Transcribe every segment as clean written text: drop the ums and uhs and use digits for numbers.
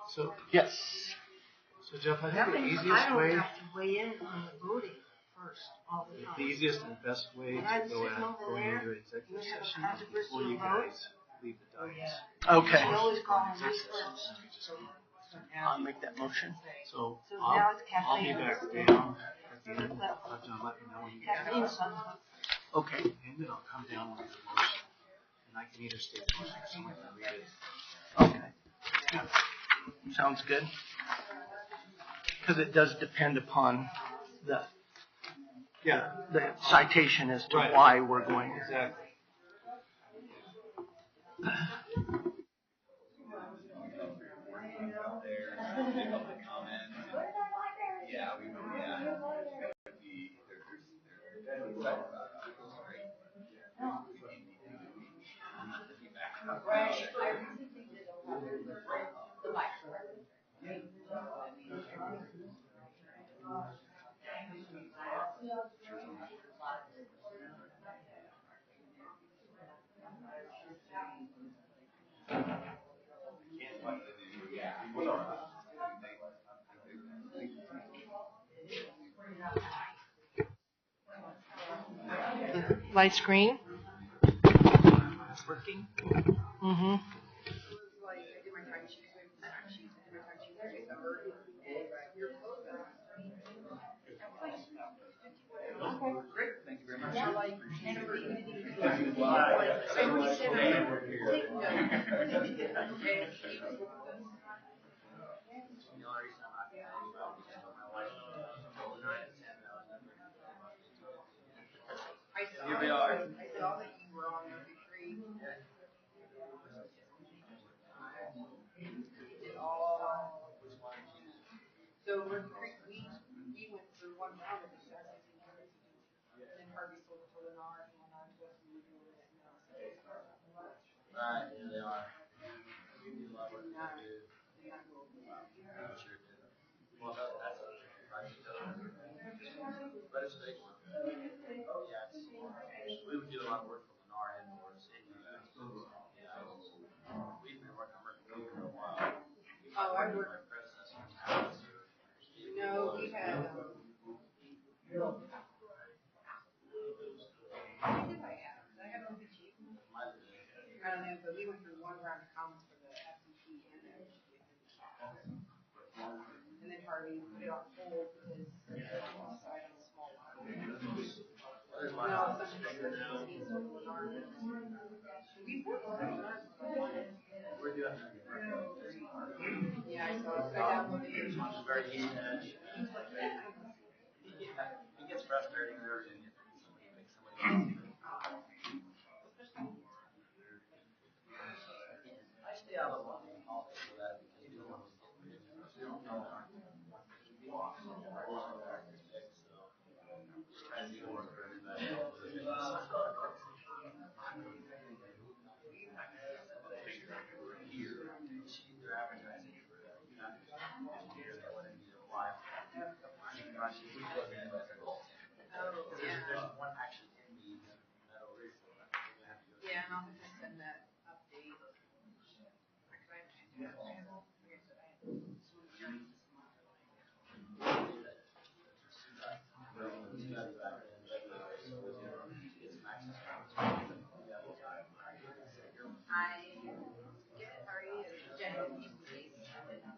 So yes. So Jeff, I think the easiest way. Have to weigh in on the voting first. The easiest and best way to go at going into executive session is before you guys leave the dais. Okay. I'll make that motion. So I'll be back down at the end. Let me know when you get back. Okay. And then I'll come down with the motion. And I can either state the motion or someone can read it. Okay. Sounds good. Because it does depend upon the citation as to why we're going. Exactly. Light screen. It's working. Mm-hmm. Great. Thank you very much. Here we are. I saw that you were on the retreat. So we went through one round of it. And then Harvey sold it to Lennar and Lennar to us and we were doing it. Right, yeah, they are. We do a lot of work to do. Sure do. Well, that's a right. But it's a big one. Yeah, we would do a lot of work for Lennar and for us. Yeah, we've been working on Mercury for a while. Oh, I worked. My predecessor's house. No, we had. I don't know, but we went through one round of comments for the FCC and the and then Harvey put it on hold because he decided on a small lot. No, we worked on it. We're doing that. Yeah, I saw it. I downloaded it. It's very easy to edge. It gets frustrating there and somebody makes somebody else. I stay out of the office so that you don't want to get rid of it. So just trying to do the work for everybody. Here, they're advertising for there's one actually in the metal roof. Yeah, and I'll have to send that update. I get it, sorry, general use case, Linda.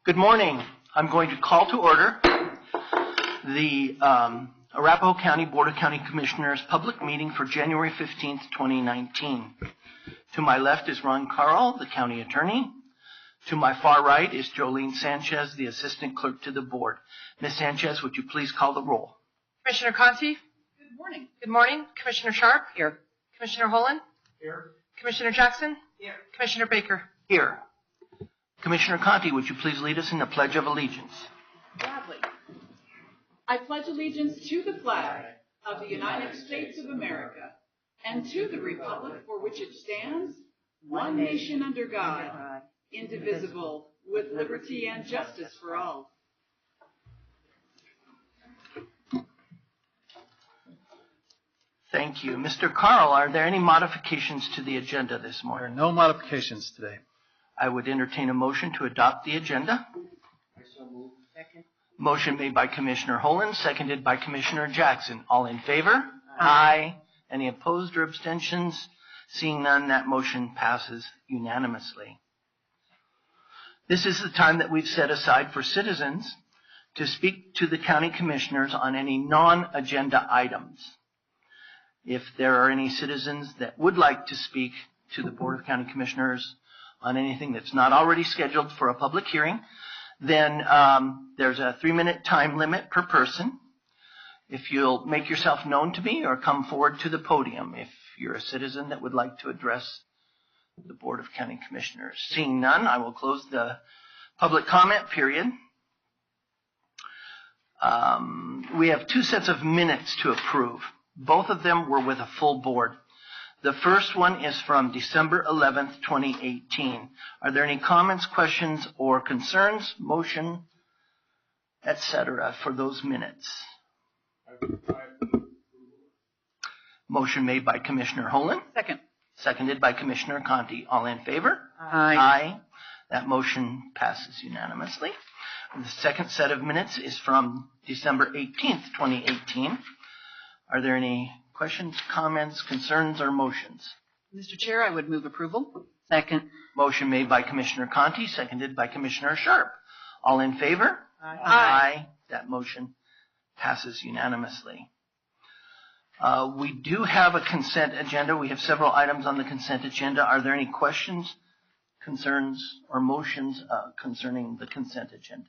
Good morning. I'm going to call to order the Arapahoe County Board of County Commissioners public meeting for January 15th, 2019. To my left is Ron Carl, the county attorney. To my far right is Jolene Sanchez, the assistant clerk to the board. Ms. Sanchez, would you please call the roll? Commissioner Conti? Good morning. Good morning. Commissioner Sharp? Here. Commissioner Holland? Here. Commissioner Jackson? Here. Commissioner Baker? Here. Commissioner Conti, would you please lead us in the Pledge of Allegiance? Gladly. I pledge allegiance to the flag of the United States of America and to the republic for which it stands, one nation under God, indivisible, with liberty and justice for all. Thank you. Mr. Carl, are there any modifications to the agenda this There are morning? no modifications today. I would entertain a motion to adopt the agenda. Second. Motion made by Commissioner Holland, seconded by Commissioner Jackson. All in favor? Aye. Any opposed or abstentions? Seeing none, that motion passes unanimously. This is the time that we've set aside for citizens to speak to the county commissioners on any non-agenda items. If there are any citizens that would like to speak to the Board of County Commissioners on anything that's not already scheduled for a public hearing, then there's a 3-minute time limit per person. If you'll make yourself known to me or come forward to the podium if you're a citizen that would like to address the Board of County Commissioners. Seeing none, I will close the public comment period. We have 2 sets of minutes to approve. Both of them were with a full board. The first one is from December 11th, 2018. Are there any comments, questions, or concerns, motion, etc. for those minutes? Motion made by Commissioner Holland, Second. seconded by Commissioner Conti. All in favor? Aye. Aye. That motion passes unanimously. The second set of minutes is from December 18th, 2018. Are there any questions, comments, concerns, or motions? Mr. Chair, I would move approval. Second. Motion made by Commissioner Conti, seconded by Commissioner Sharp. All in favor? Aye. Aye. That motion passes unanimously. We do have a consent agenda. We have several items on the consent agenda. Are there any questions, concerns, or motions concerning the consent agenda?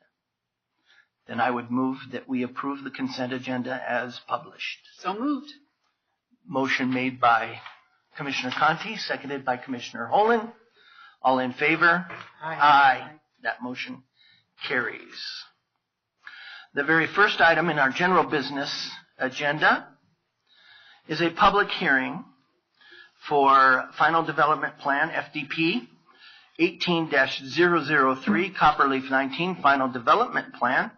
Then I would move that we approve the consent agenda as published. So moved. Motion made by Commissioner Conti, seconded by Commissioner Holland. All in favor? Aye. That motion carries. The very first item in our general business agenda is a public hearing for Final Development Plan, FDP 18-003, Copperleaf 19, Final Development Plan.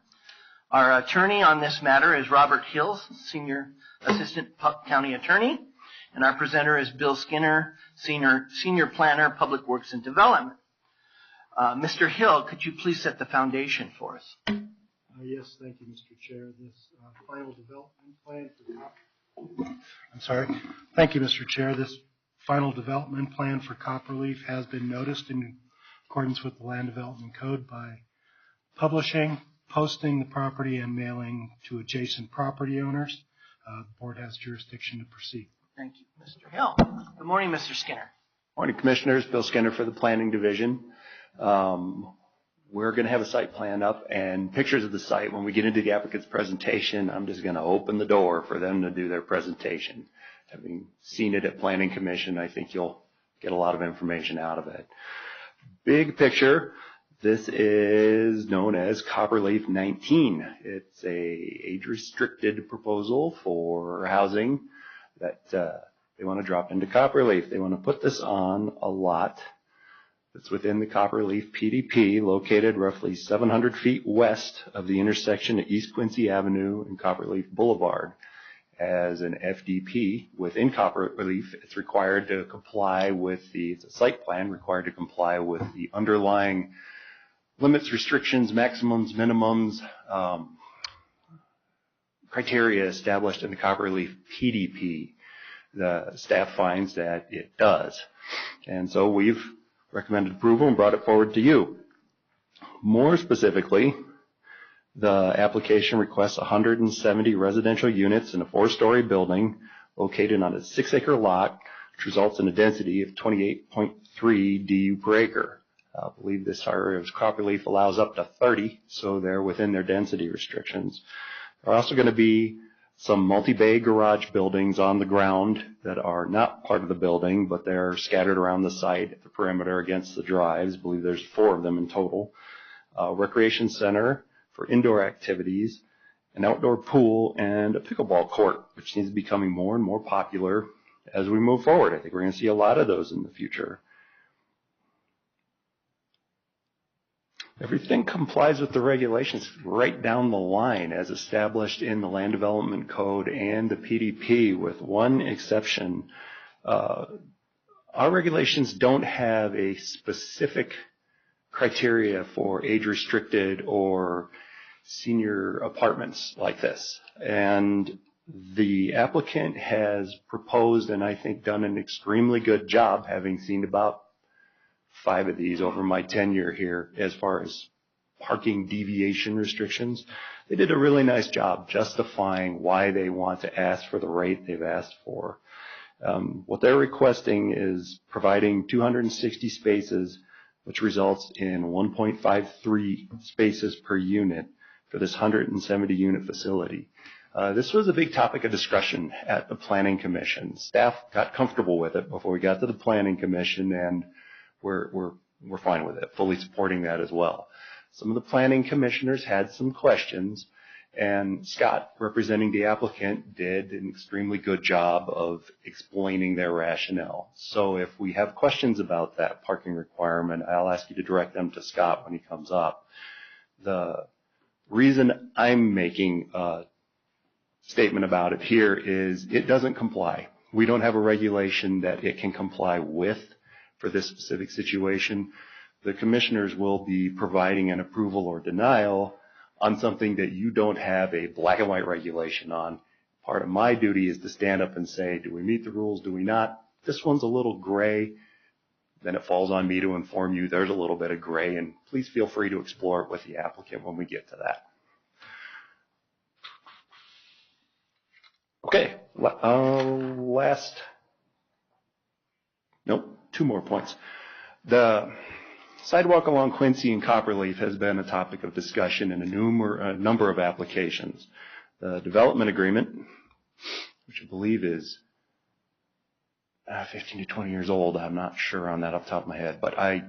Our attorney on this matter is Robert Hills, Senior Assistant County Attorney, and our presenter is Bill Skinner, Senior Planner, Public Works and Development. Mr. Hill, could you please set the foundation for us? Yes, thank you, Mr. Chair. This final development plan Thank you, Mr. Chair. This final development plan for Copperleaf has been noticed in accordance with the Land Development Code by publishing, posting the property, and mailing to adjacent property owners. The board has jurisdiction to proceed. Thank you, Mr. Hill. Good morning, Mr. Skinner. Morning, Commissioners. Bill Skinner for the Planning Division. We're going to have a site plan up and pictures of the site. When we get into the applicant's presentation, I'm just going to open the door for them to do their presentation. Having seen it at Planning Commission, I think you'll get a lot of information out of it. Big picture, this is known as Copperleaf 19. It's a age-restricted proposal for housing that they want to drop into Copperleaf. They want to put this on a lot that's within the Copperleaf PDP, located roughly 700 feet west of the intersection at East Quincy Avenue and Copperleaf Boulevard. As an FDP within Copperleaf, it's required to comply with it's a site plan required to comply with the underlying limits, restrictions, maximums, minimums, criteria established in the Copperleaf PDP. The staff finds that it does. And so we've recommended approval and brought it forward to you. More specifically, the application requests 170 residential units in a 4-story building located on a 6-acre lot, which results in a density of 28.3 DU per acre. I believe this area of Copperleaf allows up to 30, so they're within their density restrictions. There are also going to be some multi-bay garage buildings on the ground that are not part of the building, but they're scattered around the site at the perimeter against the drives. I believe there's 4 of them in total. Recreation center for indoor activities, an outdoor pool, and a pickleball court, which seems to be becoming more and more popular as we move forward. I think we're going to see a lot of those in the future. Everything complies with the regulations right down the line as established in the Land Development Code and the PDP, with one exception. Our regulations don't have a specific criteria for age-restricted or senior apartments like this. And the applicant has proposed, and I think done an extremely good job, having seen about 5 of these over my tenure here as far as parking deviation restrictions. They did a really nice job justifying why they want to ask for the rate they've asked for. What they're requesting is providing 260 spaces, which results in 1.53 spaces per unit for this 170 unit facility. This was a big topic of discussion at the Planning Commission. Staff got comfortable with it before we got to the Planning Commission, and we're fine with it, fully supporting that as well. Some of the planning commissioners had some questions, and Scott, representing the applicant, did an extremely good job of explaining their rationale. So if we have questions about that parking requirement, I'll ask you to direct them to Scott when he comes up. The reason I'm making a statement about it here is it doesn't comply. We don't have a regulation that it can comply with for this specific situation. The commissioners will be providing an approval or denial on something that you don't have a black and white regulation on. Part of my duty is to stand up and say, do we meet the rules, do we not? This one's a little gray. Then it falls on me to inform you there's a little bit of gray, and please feel free to explore it with the applicant when we get to that. Okay, two more points. The sidewalk along Quincy and Copperleaf has been a topic of discussion in a number of applications. The development agreement, which I believe is 15 to 20 years old, I'm not sure on that off the top of my head, but I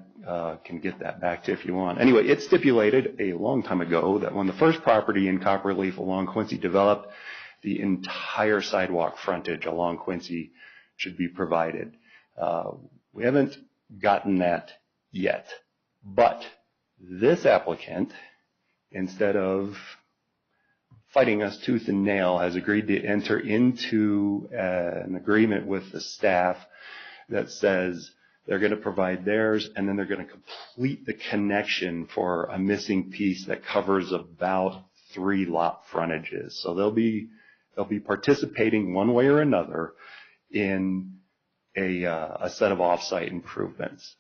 can get that back to you if you want. Anyway, it stipulated a long time ago that when the first property in Copperleaf along Quincy developed, the entire sidewalk frontage along Quincy should be provided. We haven't gotten that yet, but this applicant, instead of fighting us tooth and nail, has agreed to enter into an agreement with the staff that says they're going to provide theirs, and then they're going to complete the connection for a missing piece that covers about 3 lot frontages. So they'll be participating one way or another in a set of off-site improvements.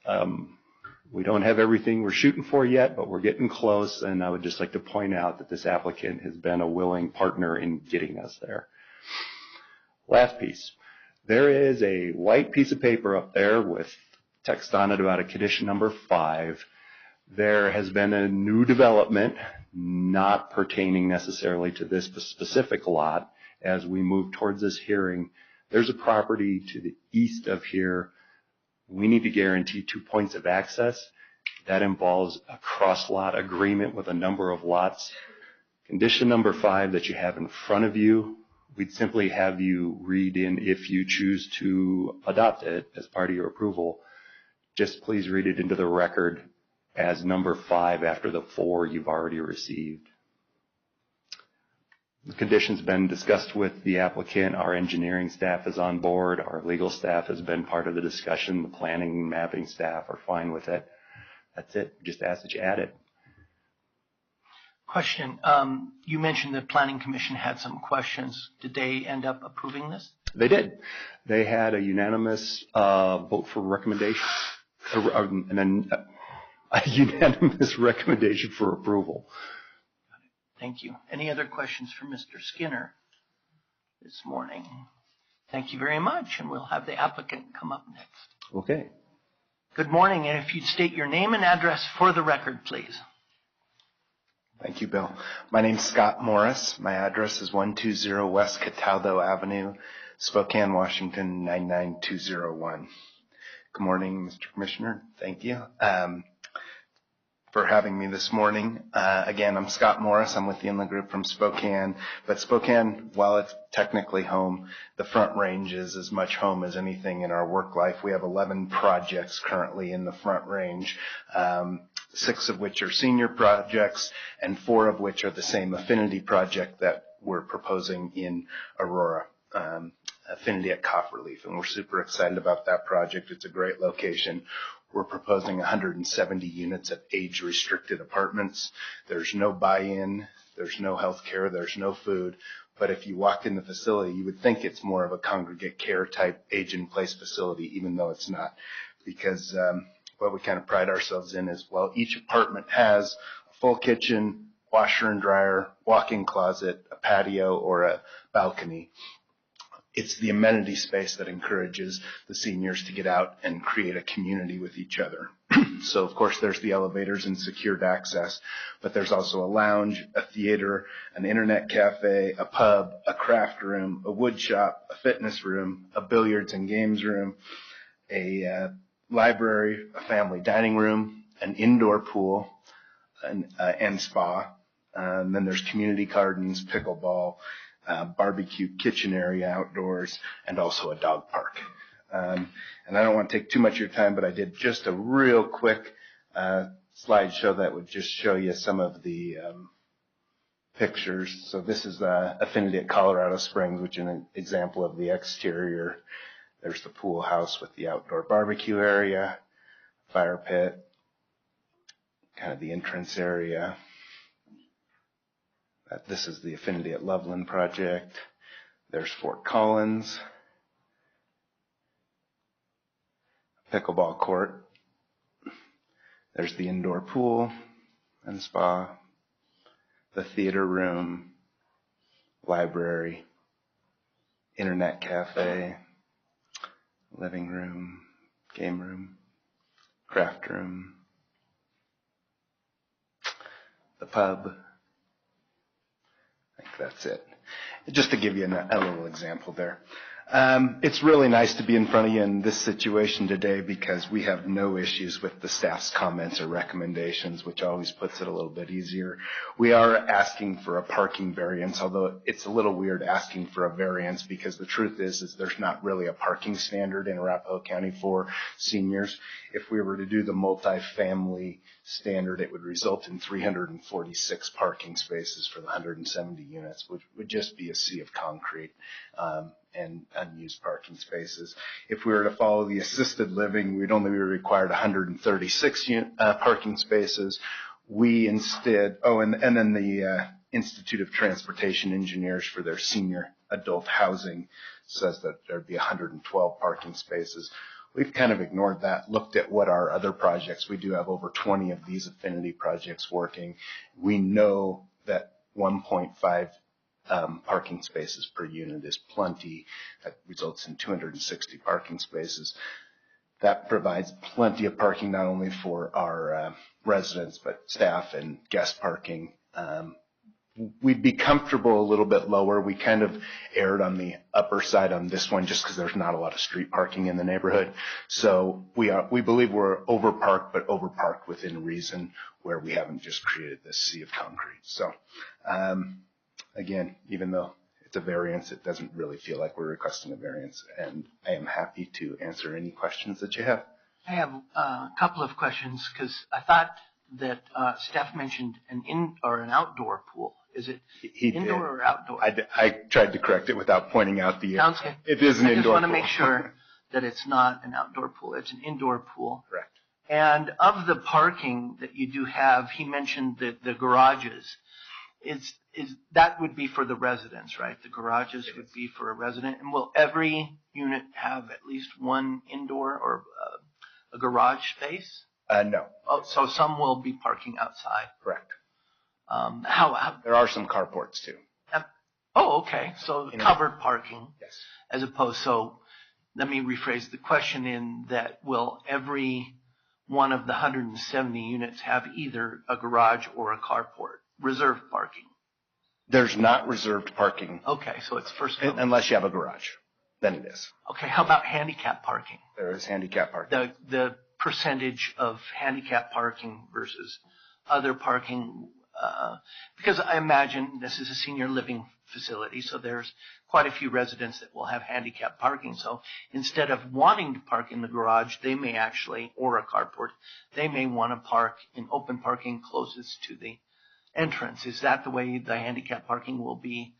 We don't have everything we're shooting for yet, but we're getting close, and I would just like to point out that this applicant has been a willing partner in getting us there. Last piece. There is a white piece of paper up there with text on it about a condition number 5. There has been a new development, not pertaining necessarily to this specific lot. As we move towards this hearing, there's a property to the east of here. We need to guarantee 2 points of access. That involves a cross-lot agreement with a number of lots. Condition number 5 that you have in front of you, we'd simply have you read in if you choose to adopt it as part of your approval. Just please read it into the record as number 5 after the 4 you've already received. The condition's been discussed with the applicant. Our engineering staff is on board. Our legal staff has been part of the discussion. The planning and mapping staff are fine with it. That's it. Just ask that you add it. Question. You mentioned the Planning Commission had some questions. Did they end up approving this? They did. They had a unanimous vote for recommendation, and then a unanimous recommendation for approval. Thank you. Any other questions for Mr. Skinner this morning? Thank you very much, and we'll have the applicant come up next. Okay. Good morning, and if you'd state your name and address for the record, please. Thank you, Bill. My name's Scott Morris. My address is 120 West Cataldo Avenue, Spokane, Washington, 99201. Good morning, Mr. Commissioner. Thank you for having me this morning. Again, I'm Scott Morris. I'm with the Inland Group from Spokane. But Spokane, while it's technically home, the Front Range is as much home as anything in our work life. We have 11 projects currently in the Front Range, 6 of which are senior projects and 4 of which are the same affinity project that we're proposing in Aurora. Affinity at Copperleaf, and we're super excited about that project. It's a great location. We're proposing 170 units of age-restricted apartments. There's no buy-in, there's no health care, there's no food. But if you walked in the facility, you would think it's more of a congregate care type age-in-place facility, even though it's not. Because what we kind of pride ourselves in is, well, each apartment has a full kitchen, washer and dryer, walk-in closet, a patio, or a balcony. It's the amenity space that encourages the seniors to get out and create a community with each other. So, of course, there's the elevators and secured access, but there's also a lounge, a theater, an internet cafe, a pub, a craft room, a wood shop, a fitness room, a billiards and games room, a library, a family dining room, an indoor pool, and spa. And then there's community gardens, pickleball, barbecue kitchen area outdoors, and also a dog park. And I don't want to take too much of your time, but I did just a real quick slideshow that would just show you some of the pictures. So this is Affinity at Colorado Springs, which is an example of the exterior. There's the pool house with the outdoor barbecue area, fire pit, kind of the entrance area. This is the Affinity at Loveland project. There's Fort Collins, pickleball court. There's the indoor pool and spa, the theater room, library, internet cafe, living room, game room, craft room, the pub. I think that's it. Just to give you a little example there. It's really nice to be in front of you in this situation today because we have no issues with the staff's comments or recommendations, which always puts it a little bit easier. We are asking for a parking variance, although it's a little weird asking for a variance because the truth is there's not really a parking standard in Arapahoe County for seniors. If we were to do the multifamily standard, it would result in 346 parking spaces for the 170 units, which would just be a sea of concrete and unused parking spaces. If we were to follow the assisted living, we'd only be required 136 parking spaces. We instead, and then the Institute of Transportation Engineers for their senior adult housing says that there'd be 112 parking spaces. we've kind of ignored that, looked at what our other projects, we do have over 20 of these affinity projects working. We know that 1.5 parking spaces per unit is plenty. That results in 260 parking spaces. That provides plenty of parking not only for our residents, but staff and guest parking. We'd be comfortable a little bit lower. We kind of erred on the upper side on this one just because there's not a lot of street parking in the neighborhood. So we believe we're overparked, but overparked within reason, where we haven't just created this sea of concrete. So again, even though it's a variance, it doesn't really feel like we're requesting a variance, and I am happy to answer any questions that you have. I have a couple of questions because I thought that Steph mentioned an outdoor pool. Is it He indoor did. or outdoor? I tried to correct it without pointing out the. Sounds good. It is an I just indoor want to pool. make sure that it's not an outdoor pool. It's an indoor pool. Correct. And of the parking that you do have, he mentioned that the garages. Is that would be for the residents, right? The garages would be for a resident. And will every unit have at least one indoor or a garage space? No. Oh, so some will be parking outside. Correct. How There are some carports too. Oh, okay. So covered parking. Yes. As opposed, so let me rephrase the question in that will every one of the 170 units have either a garage or a carport, reserved parking? There's not reserved parking Okay, so it's first come. unless you have a garage. Then it is. Okay, how about handicap parking? There is handicap parking. The percentage of handicap parking versus other parking, because I imagine this is a senior living facility, so there's quite a few residents that will have handicap parking. So instead of wanting to park in the garage, they may actually, or a carport, they may want to park in open parking closest to the entrance. Is that the way the handicap parking will be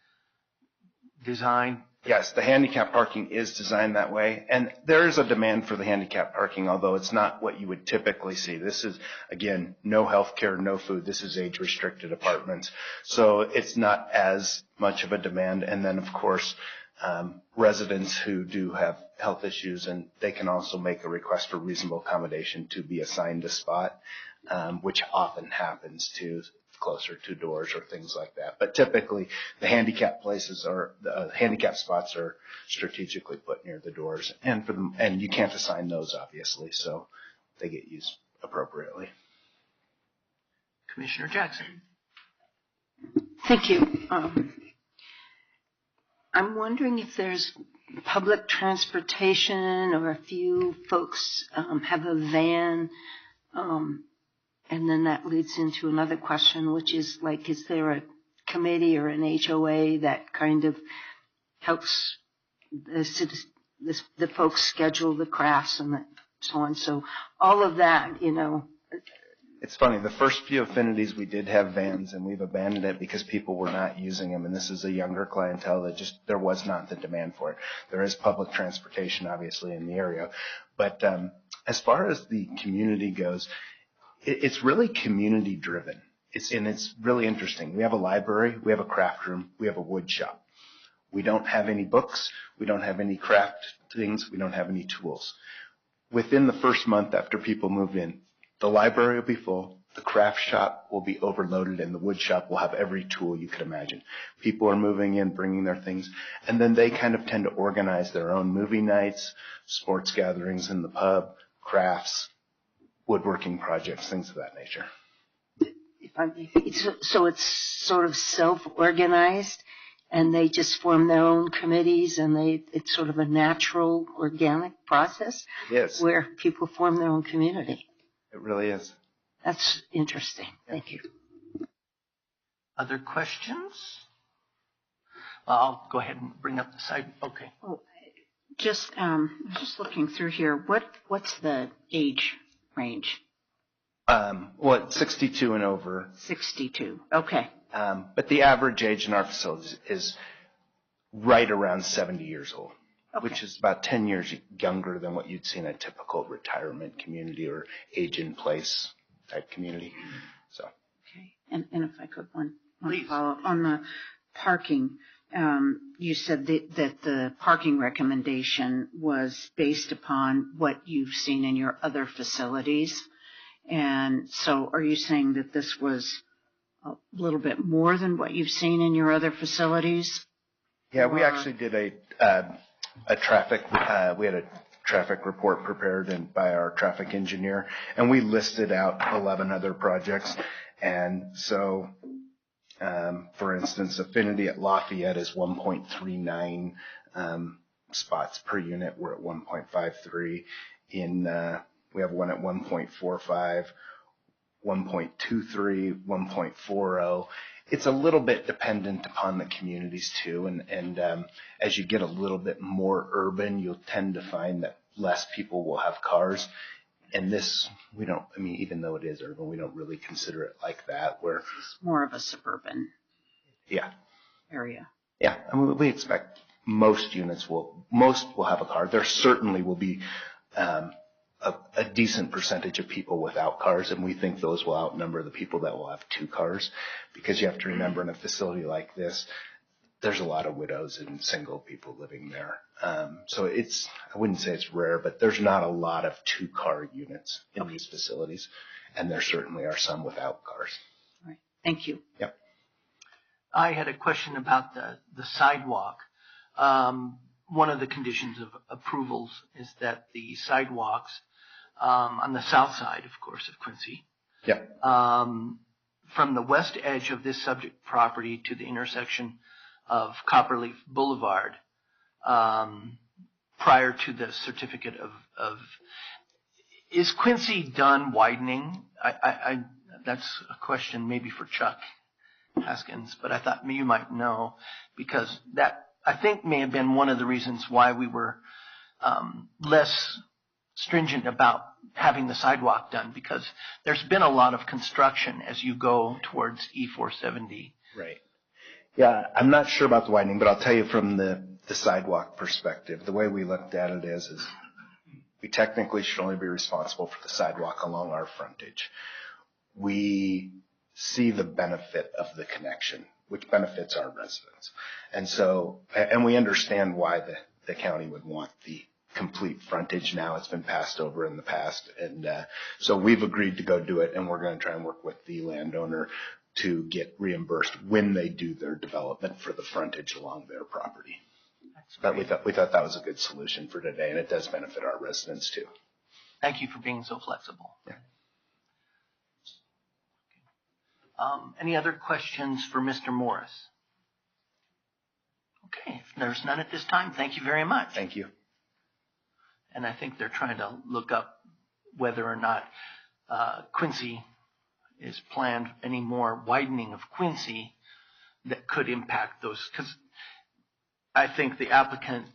designed? Yes, the handicap parking is designed that way, and there is a demand for the handicap parking, although it's not what you would typically see. This is, again, no health care, no food. This is age-restricted apartments, so it's not as much of a demand. And then, of course, residents who do have health issues, and they can also make a request for reasonable accommodation to be assigned a spot, which often happens too, closer to doors or things like that. But typically, the handicap handicap spots are strategically put near the doors, and and you can't assign those obviously, so they get used appropriately. Commissioner Jackson. Thank you. I'm wondering if there's public transportation or if you folks have a van. And then that leads into another question, which is like, is there a committee or an HOA that kind of helps the folks schedule the crafts and so on? So all of that, It's funny, the first few affinities we did have vans, and we've abandoned it because people were not using them, and this is a younger clientele that there was not the demand for it. There is public transportation obviously in the area, but as far as the community goes, it's really community driven. It's really interesting. We have a library, we have a craft room, we have a wood shop. We don't have any books, we don't have any craft things, we don't have any tools. Within the first month after people move in, the library will be full, the craft shop will be overloaded, and the wood shop will have every tool you could imagine. People are moving in, bringing their things, and then they kind of tend to organize their own movie nights, sports gatherings in the pub, crafts, woodworking projects, things of that nature. So it's sort of self-organized, and they just form their own committees, and it's sort of a natural, organic process. Yes. Where people form their own community. It really is. That's interesting. Thank you. Other questions? I'll go ahead and bring up the side. Okay. Oh, just looking through here. What's the age range? 62 and over. 62. Okay. But the average age in our facilities is right around 70 years old, Okay. which is about 10 years younger than what you'd see in a typical retirement community or age-in-place type community. So. Okay. And if I could, one Please. follow-up on the parking. you said that the parking recommendation was based upon what you've seen in your other facilities. And so are you saying that this was a little bit more than what you've seen in your other facilities? Yeah, we actually did a traffic, we had a traffic report prepared by our traffic engineer, and we listed out 11 other projects. And so, for instance, Affinity at Lafayette is 1.39 spots per unit. We're at 1.53. We have one at 1.45, 1.23, 1.40. It's a little bit dependent upon the communities too, and as you get a little bit more urban, you'll tend to find that less people will have cars. And this, we don't, I mean, even though it is urban, we don't really consider it like that. It's more of a suburban area. Yeah, I mean, we expect most will have a car. There certainly will be a decent percentage of people without cars, and we think those will outnumber the people that will have 2 cars, because you have to remember, in a facility like this, there's a lot of widows and single people living there. So I wouldn't say it's rare, but there's not a lot of 2-car units in these facilities, and there certainly are some without cars. All right. Thank you. Yep. I had a question about the sidewalk. One of the conditions of approvals is that the sidewalks on the south side, of course, of Quincy, from the west edge of this subject property to the intersection of Copperleaf Boulevard, prior to the certificate of is Quincy done widening? That's a question maybe for Chuck Haskins, but I thought you might know, because that, I think, may have been one of the reasons why we were less stringent about having the sidewalk done, because there's been a lot of construction as you go towards E470. Right. Yeah, I'm not sure about the widening, but I'll tell you from the sidewalk perspective, the way we looked at it is we technically should only be responsible for the sidewalk along our frontage. We see the benefit of the connection, which benefits our residents. And so, and we understand why the county would want the complete frontage now. It's been passed over in the past. And so we've agreed to go do it, and we're going to try and work with the landowner to get reimbursed when they do their development for the frontage along their property. But we thought that was a good solution for today, and it does benefit our residents too. Thank you for being so flexible. Yeah. Any other questions for Mr. Morris? Okay, if there's none at this time, thank you very much. Thank you. And I think they're trying to look up whether or not Quincy is planned any more widening of Quincy that could impact those, because I think the applicant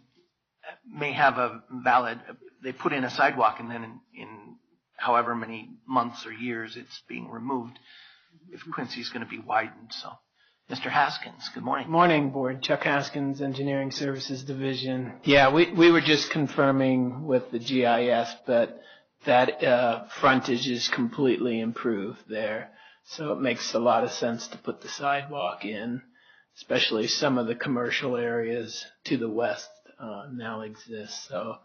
may have a valid, they put in a sidewalk and then in however many months or years it's being removed, if Quincy's going to be widened. So, Mr. Haskins, good morning. Morning, Board. Chuck Haskins, Engineering Services Division. Yeah, we were just confirming with the GIS, but that frontage is completely improved there. So it makes a lot of sense to put the sidewalk in, especially some of the commercial areas to the west now exist. So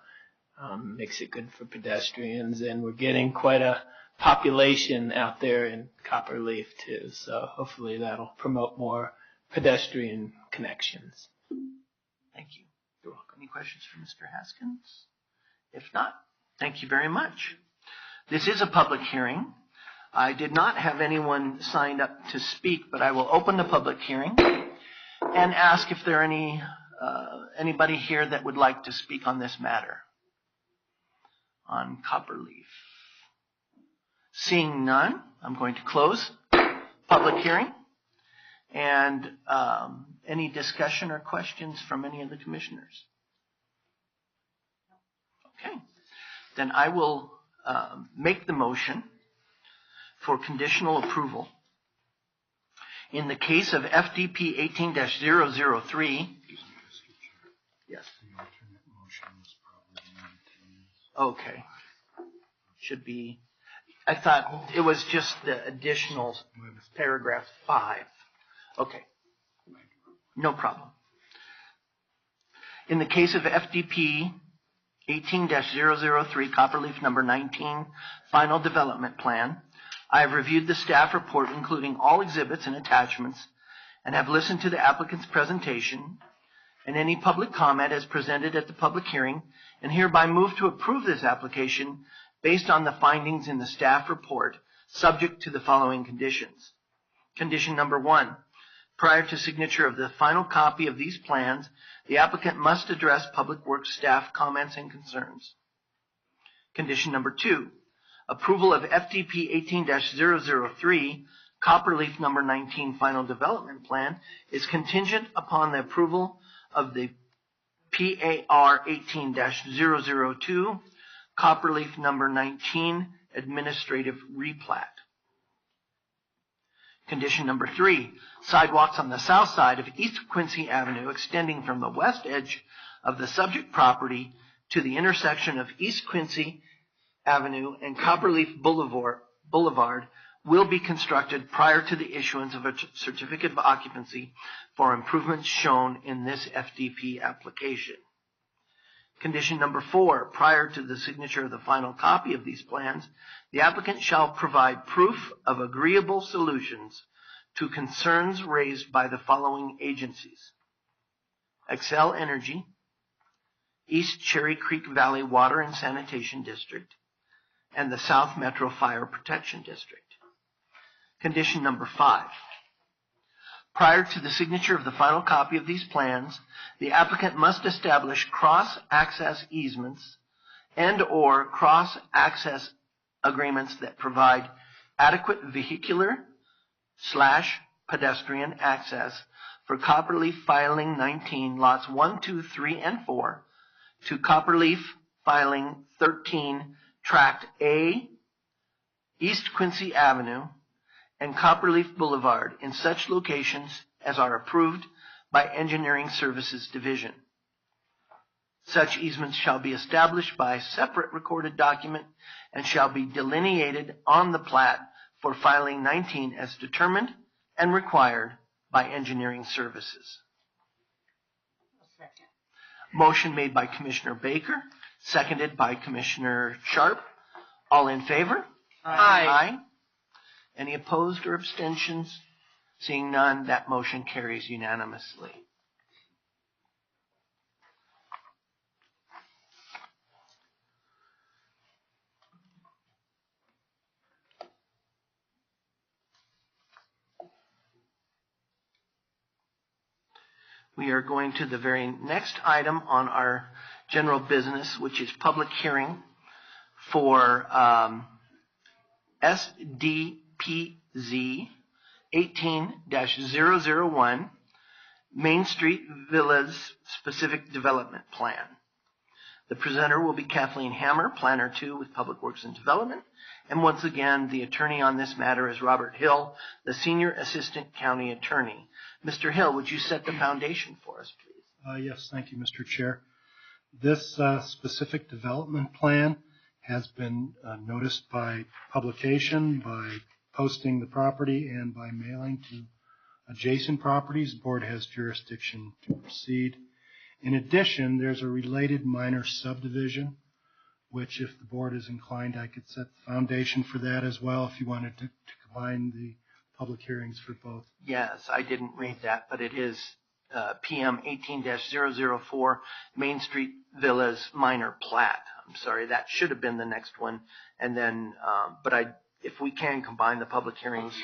makes it good for pedestrians, and we're getting quite a population out there in Copperleaf too. So hopefully that'll promote more pedestrian connections. Thank you. You're welcome. Any questions for Mr. Haskins? If not, thank you very much. This is a public hearing. I did not have anyone signed up to speak, but I will open the public hearing and ask if there are anybody here that would like to speak on this matter on Copperleaf. Seeing none, I'm going to close public hearing. And any discussion or questions from any of the commissioners? Okay. Then I will make the motion for conditional approval. In the case of FDP 18-003, yes. Okay. Should be, I thought it was just the additional paragraph 5. Okay. No problem. In the case of FDP 18-003 Copperleaf number 19 Final Development Plan, I have reviewed the staff report including all exhibits and attachments and have listened to the applicant's presentation and any public comment as presented at the public hearing, and hereby move to approve this application based on the findings in the staff report, subject to the following conditions. Condition number 1, prior to signature of the final copy of these plans, the applicant must address Public Works staff comments and concerns. Condition number 2, approval of FDP 18-003 Copperleaf number 19 Final Development Plan is contingent upon the approval of the PAR 18-002 Copperleaf number 19 Administrative Replat. Condition number 3, sidewalks on the south side of East Quincy Avenue extending from the west edge of the subject property to the intersection of East Quincy Avenue and Copperleaf Boulevard will be constructed prior to the issuance of a certificate of occupancy for improvements shown in this FDP application. Condition number 4, prior to the signature of the final copy of these plans, the applicant shall provide proof of agreeable solutions to concerns raised by the following agencies: Xcel Energy, East Cherry Creek Valley Water and Sanitation District, and the South Metro Fire Protection District. Condition number 5, prior to the signature of the final copy of these plans, the applicant must establish cross-access easements and/or cross-access agreements that provide adequate vehicular/pedestrian access for Copperleaf Filing 19 lots 1, 2, 3, and 4 to Copperleaf Filing 13 Tract A, East Quincy Avenue, and Copperleaf Boulevard in such locations as are approved by Engineering Services Division. Such easements shall be established by separate recorded document and shall be delineated on the plat for Filing 19 as determined and required by Engineering Services. Motion made by Commissioner Baker, seconded by Commissioner Sharp. All in favor? Aye. Any opposed or abstentions? Seeing none, that motion carries unanimously. We are going to the very next item on our general business, which is public hearing for SDPZ 18-001 Mainstreet Villas Specific Development Plan. The presenter will be Kathleen Hammer, Planner 2 with Public Works and Development. And once again, the attorney on this matter is Robert Hill, the Senior Assistant County Attorney. Mr. Hill, would you set the foundation for us, please? Yes, thank you, Mr. Chair. This specific development plan has been noticed by publication, by posting the property, and by mailing to adjacent properties. The board has jurisdiction to proceed. In addition, there's a related minor subdivision, which if the board is inclined, I could set the foundation for that as well if you wanted to combine the public hearings for both. Yes, I didn't read that, but it is PM 18-004 Mainstreet Villas Minor Plat. I'm sorry, that should have been the next one. And then, if we can combine the public hearings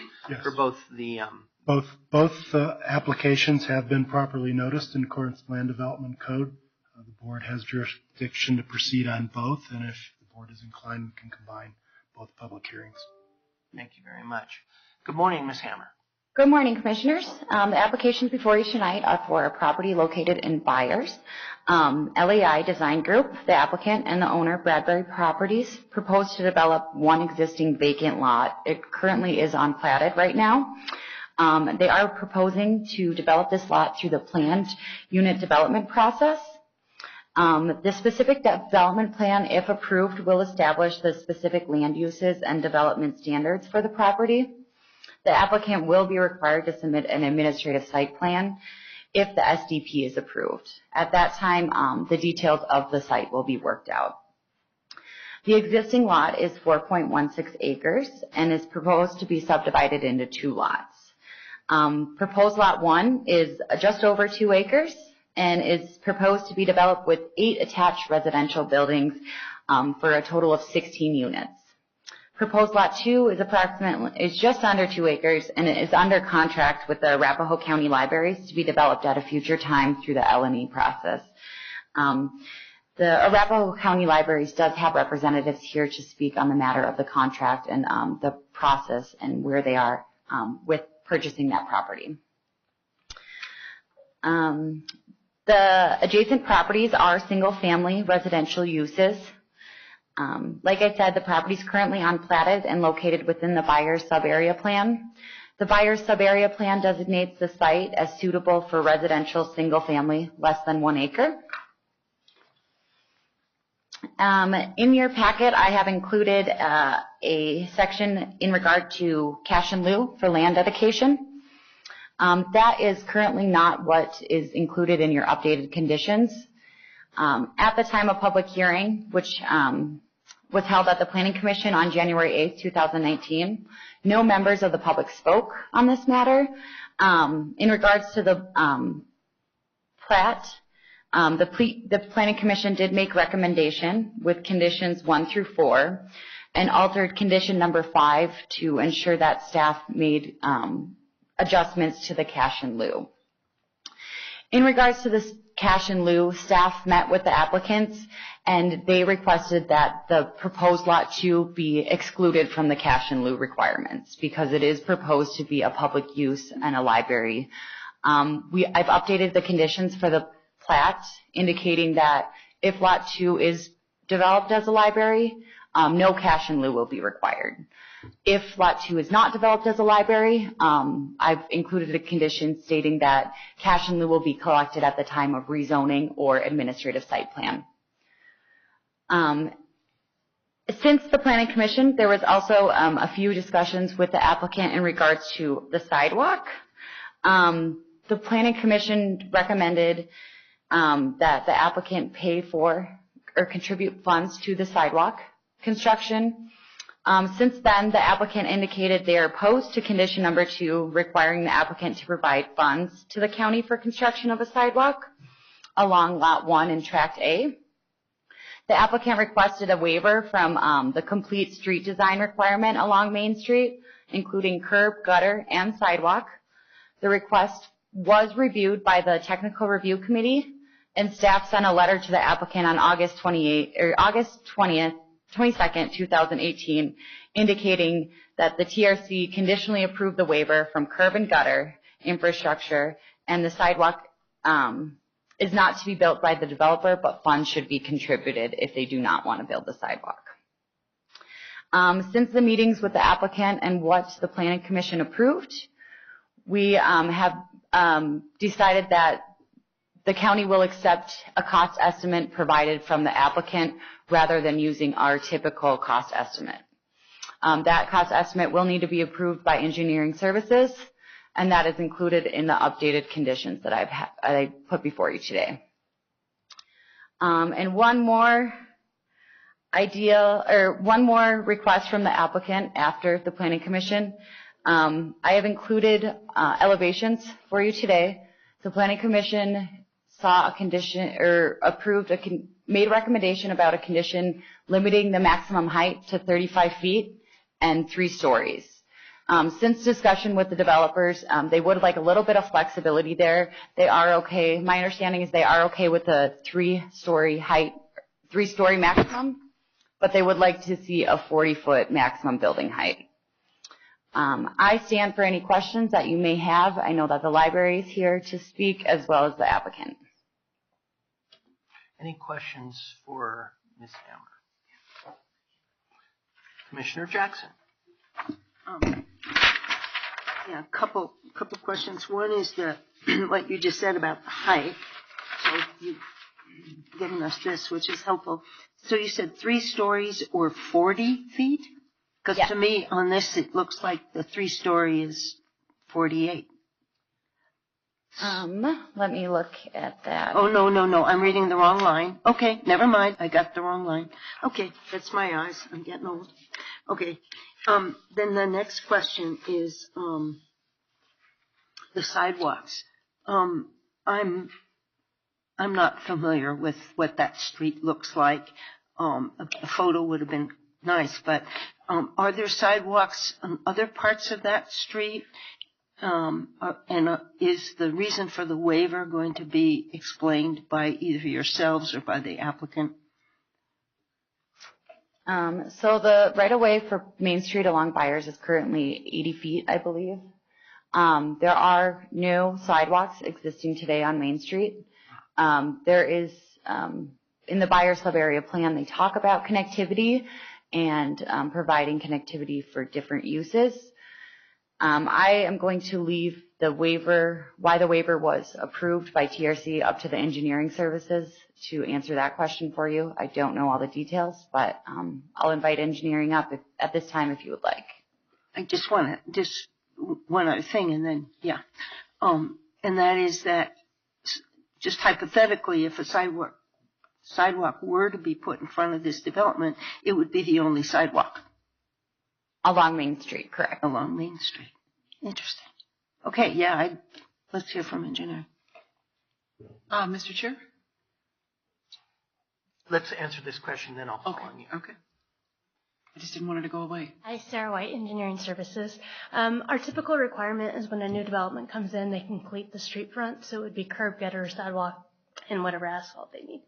for both the Both applications have been properly noticed in accordance with Land Development Code. The board has jurisdiction to proceed on both, and if the board is inclined, we can combine both public hearings. Thank you very much. Good morning, Ms. Hammer. Good morning, Commissioners. The applications before you tonight are for a property located in Byers. LAI Design Group, the applicant and the owner, Bradbury Properties, proposed to develop one existing vacant lot. It currently is unplatted right now. They are proposing to develop this lot through the planned unit development process. The specific development plan, if approved, will establish the specific land uses and development standards for the property. The applicant will be required to submit an administrative site plan if the SDP is approved. At that time, the details of the site will be worked out. The existing lot is 4.16 acres and is proposed to be subdivided into 2 lots. Proposed lot 1 is just over 2 acres and is proposed to be developed with 8 attached residential buildings for a total of 16 units. Proposed lot 2 is just under 2 acres and it is under contract with the Arapahoe County Libraries to be developed at a future time through the L&E process. The Arapahoe County Libraries does have representatives here to speak on the matter of the contract and the process and where they are with purchasing that property. The adjacent properties are single-family residential uses. Like I said, the property is currently unplatted and located within the buyer's sub-area plan. The buyer's sub-area plan designates the site as suitable for residential single-family less than 1 acre. In your packet, I have included a section in regard to cash in lieu for land dedication. That is currently not what is included in your updated conditions. At the time of public hearing, which was held at the Planning Commission on January 8th, 2019, no members of the public spoke on this matter. In regards to the plat, the Planning Commission did make recommendation with conditions 1 through 4 and altered condition number 5 to ensure that staff made adjustments to the cash in lieu. In regards to this cash in lieu, staff met with the applicants and they requested that the proposed lot 2 be excluded from the cash in lieu requirements because it is proposed to be a public use and a library. I've updated the conditions for the plat indicating that if lot 2 is developed as a library, no cash in lieu will be required. If lot 2 is not developed as a library, I've included a condition stating that cash in lieu will be collected at the time of rezoning or administrative site plan. Since the Planning Commission, there was also a few discussions with the applicant in regards to the sidewalk. The Planning Commission recommended that the applicant pay for or contribute funds to the sidewalk construction. Since then, the applicant indicated they are opposed to condition number 2, requiring the applicant to provide funds to the county for construction of a sidewalk along Lot 1 in Tract A. The applicant requested a waiver from the complete street design requirement along Main Street, including curb, gutter, and sidewalk. The request was reviewed by the Technical Review Committee, and staff sent a letter to the applicant on August 22nd, 2018, indicating that the TRC conditionally approved the waiver from curb and gutter infrastructure, and the sidewalk is not to be built by the developer, but funds should be contributed if they do not want to build the sidewalk. Since the meetings with the applicant and what the Planning Commission approved, we have decided that the county will accept a cost estimate provided from the applicant rather than using our typical cost estimate. That cost estimate will need to be approved by engineering services, and that is included in the updated conditions that I put before you today. And one more request from the applicant after the Planning Commission. I have included elevations for you today. The Planning Commission saw a condition or made a recommendation about a condition limiting the maximum height to 35 feet and 3 stories. Since discussion with the developers, they would like a little bit of flexibility there. They are okay. My understanding is they are okay with the 3-story height, 3-story maximum, but they would like to see a 40-foot maximum building height. I stand for any questions that you may have. I know that the library is here to speak as well as the applicant. Any questions for Ms. Hammer? Commissioner Jackson. Yeah, a couple questions. One is what you just said about the height. So you've given us this, which is helpful. So you said 3 stories or 40 feet? Because to me, on this, it looks like the 3-story is 48. Let me look at that. Oh, no. I'm reading the wrong line. Okay, never mind. I got the wrong line. Okay, that's my eyes. I'm getting old. Okay. Then the next question is the sidewalks. I'm not familiar with what that street looks like. A photo would have been nice, but are there sidewalks on other parts of that street? And is the reason for the waiver going to be explained by either yourselves or by the applicant? So the right-of-way for Mainstreet along Byers is currently 80 feet, I believe. There are new sidewalks existing today on Mainstreet. There is, in the Byers sub-area plan, they talk about connectivity and providing connectivity for different uses. I am going to leave the waiver, why the waiver was approved by TRC, up to the engineering services to answer that question for you. I don't know all the details, but I'll invite engineering up at this time if you would like. I just want to, just one other thing, and then, yeah. And that is that, just hypothetically, if a sidewalk were to be put in front of this development, it would be the only sidewalk. Along Main Street, correct. Along Main Street. Interesting. Okay, yeah, let's hear from engineering. Mr. Chair? Let's answer this question, then I'll follow on you. Okay. I just didn't want it to go away. Hi, Sarah White, Engineering Services. Our typical requirement is when a new development comes in, they complete the street front, so it would be curb, gutter, sidewalk, and whatever asphalt they need.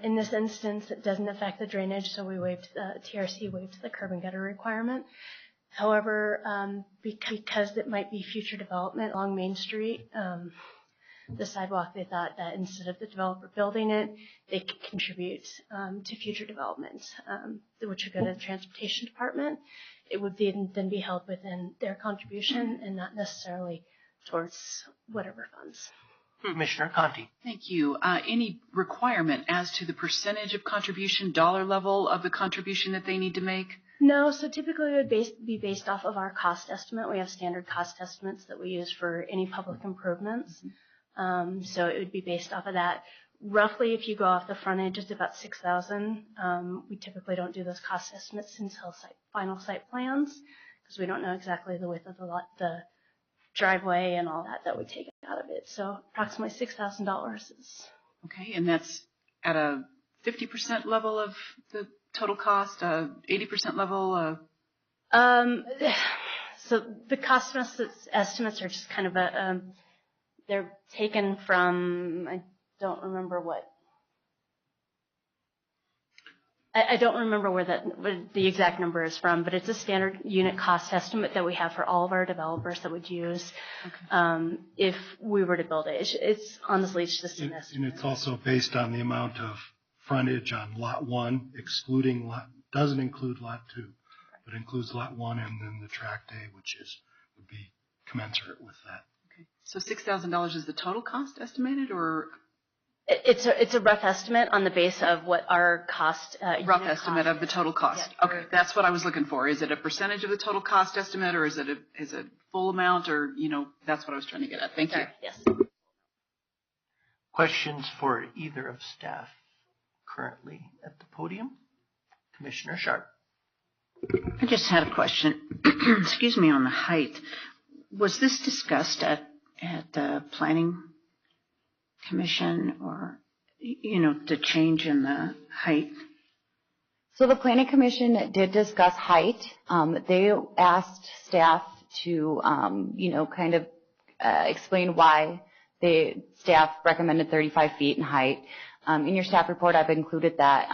In this instance, it doesn't affect the drainage, so TRC waived the curb and gutter requirement. However, because it might be future development along Main Street, the sidewalk, they thought that instead of the developer building it, they could contribute to future developments, which would go to the transportation department. It would then be held within their contribution and not necessarily towards whatever funds. Commissioner Conti. Thank you. Any requirement as to the percentage of contribution, dollar level of the contribution that they need to make? No, so typically it would be based off of our cost estimate. We have standard cost estimates that we use for any public improvements. So it would be based off of that. Roughly, if you go off the frontage, it's about $6,000. We typically don't do those cost estimates until final site plans, because we don't know exactly the width of the driveway and all that would take out of it. So approximately $6,000 is. Okay, and that's at a 50% level of the total cost, 80% level? So the cost estimates are just kind of they're taken from, I don't remember what the exact number is from, but it's a standard unit cost estimate that we have for all of our developers that would use if we were to build it. It's honestly, it's just an estimate. And it's also based on the amount of frontage on lot 1, excluding doesn't include lot 2, but includes lot 1 and then the tract A, which would be commensurate with that. Okay. So $6,000 is the total cost estimated, or? It's a rough estimate on the base of what our cost. Rough estimate of the total cost. Yeah, okay, that's what I was looking for. Is it a percentage of the total cost estimate, or is it a full amount, or that's what I was trying to get at. Thank you. Yes. Questions for either of staff currently at the podium? Commissioner Sharp. I just had a question. Excuse me, on the height. Was this discussed at the planning commission, or the change in the height? So the planning commission did discuss height. They asked staff to kind of explain why staff recommended 35 feet in height. In your staff report, I've included that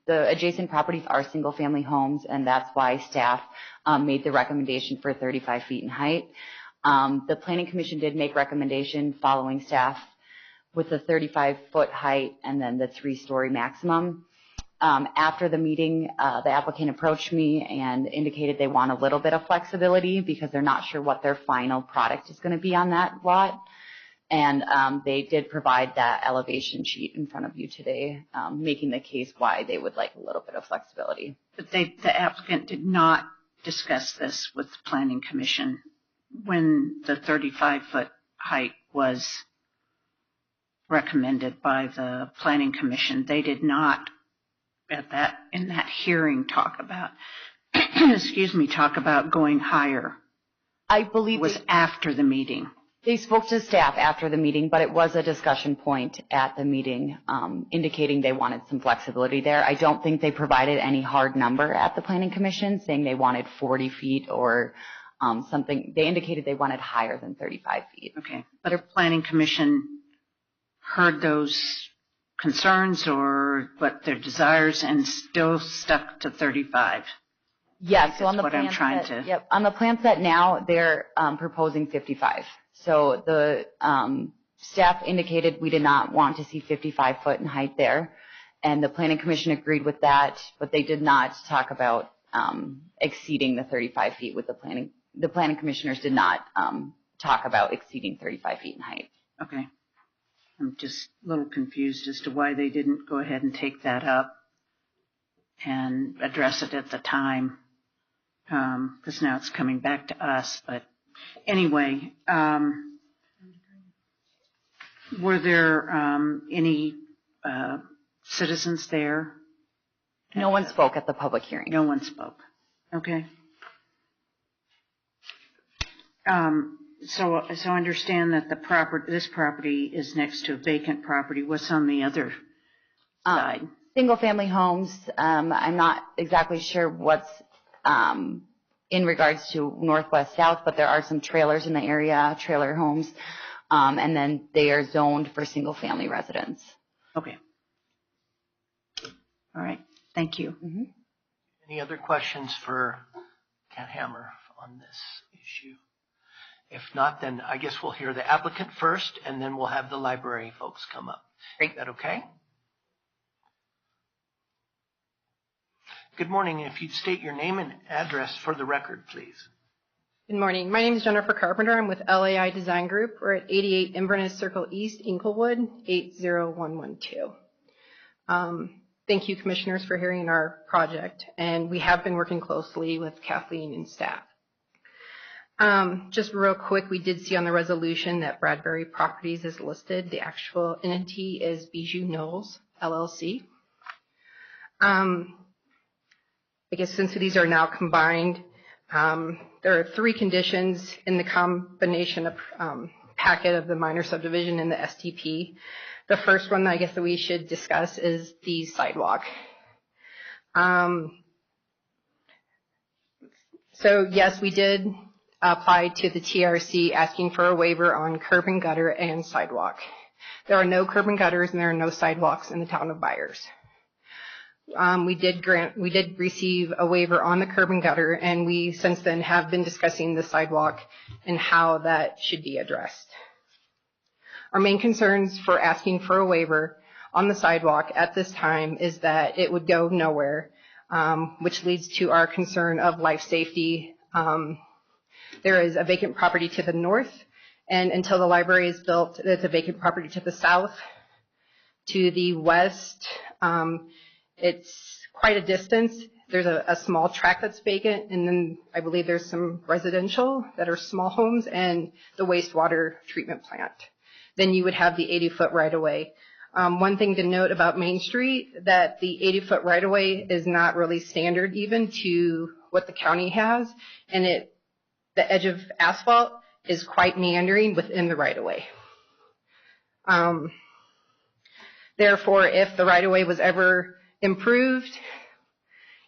the adjacent properties are single family homes, and that's why staff made the recommendation for 35 feet in height. The planning commission did make recommendation following staff with the 35-foot height and then the 3-story maximum. After the meeting, the applicant approached me and indicated they want a little bit of flexibility because they're not sure what their final product is going to be on that lot. And they did provide that elevation sheet in front of you today, making the case why they would like a little bit of flexibility. But the applicant did not discuss this with the planning commission when the 35-foot height was recommended by the Planning Commission. They did not in that hearing talk about talk about going higher. I believe it was after the meeting. They spoke to staff after the meeting, but it was a discussion point at the meeting, indicating they wanted some flexibility there. I don't think they provided any hard number at the Planning Commission saying they wanted 40 feet or something. They indicated they wanted higher than 35 feet. Okay, but a Planning Commission heard those concerns or what their desires and still stuck to 35. Yes, so on the what plan I'm trying set, to. Yep, on the plan set now, they're proposing 55. So the staff indicated we did not want to see 55 foot in height there, and the Planning Commission agreed with that, but they did not talk about exceeding the 35 feet with the planning. The Planning Commissioners did not talk about exceeding 35 feet in height. Okay. I'm just a little confused as to why they didn't go ahead and take that up and address it at the time, because now it's coming back to us. But anyway, were there any citizens there? No one spoke at the public hearing. No one spoke. Okay. So I understand that this property is next to a vacant property. What's on the other side? Single family homes. I'm not exactly sure what's in regards to northwest south, but there are some trailers in the area, trailer homes, and then they are zoned for single family residents. Okay. All right. Thank you. Mm-hmm. Any other questions for Kat Hammer on this issue? If not, then I guess we'll hear the applicant first, and then we'll have the library folks come up. Great. Is that okay? Good morning. If you'd state your name and address for the record, please. Good morning. My name is Jennifer Carpenter. I'm with LAI Design Group. We're at 88 Inverness Circle East, Inglewood, 80112. Thank you, Commissioners, for hearing our project. And we have been working closely with Kathleen and staff. Just real quick, we did see on the resolution that Bradbury Properties is listed. The actual entity is Bijou Knowles, LLC. I guess since these are now combined, there are 3 conditions in the combination of packet of the minor subdivision and the STP. The first one I guess that we should discuss is the sidewalk. So yes, we did apply to the TRC asking for a waiver on curb and gutter and sidewalk. There are no curb and gutters and there are no sidewalks in the town of Byers. We did receive a waiver on the curb and gutter, and we since then have been discussing the sidewalk and how that should be addressed. Our main concerns for asking for a waiver on the sidewalk at this time is that it would go nowhere, which leads to our concern of life safety. There is a vacant property to the north, and until the library is built, there's a vacant property to the south. To the west, it's quite a distance. There's a small tract that's vacant, and then I believe there's some residential that are small homes and the wastewater treatment plant. Then you would have the 80-foot right-of-way. One thing to note about Mainstreet, that the 80-foot right-of-way is not really standard even to what the county has, and the edge of asphalt is quite meandering within the right-of-way. Therefore, if the right-of-way was ever improved,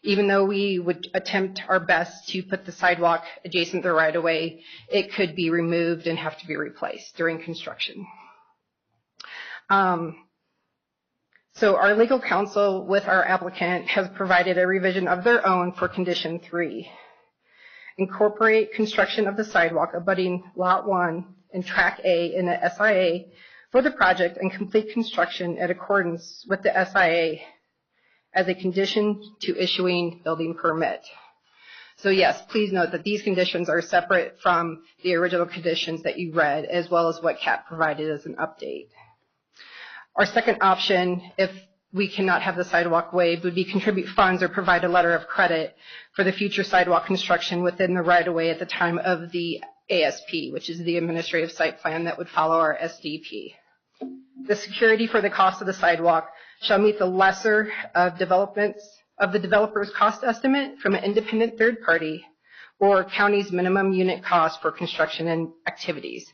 even though we would attempt our best to put the sidewalk adjacent to the right-of-way, it could be removed and have to be replaced during construction. So our legal counsel with our applicant has provided a revision of their own for condition 3. Incorporate construction of the sidewalk abutting Lot 1 and Track A in the SIA for the project and complete construction in accordance with the SIA as a condition to issuing building permit. So yes, please note that these conditions are separate from the original conditions that you read, as well as what Kat provided as an update. Our second option, if we cannot have the sidewalk waived, would be contribute funds or provide a letter of credit for the future sidewalk construction within the right-of-way at the time of the ASP, which is the administrative site plan that would follow our SDP. The security for the cost of the sidewalk shall meet the lesser of the developer's cost estimate from an independent third party or county's minimum unit cost for construction and activities.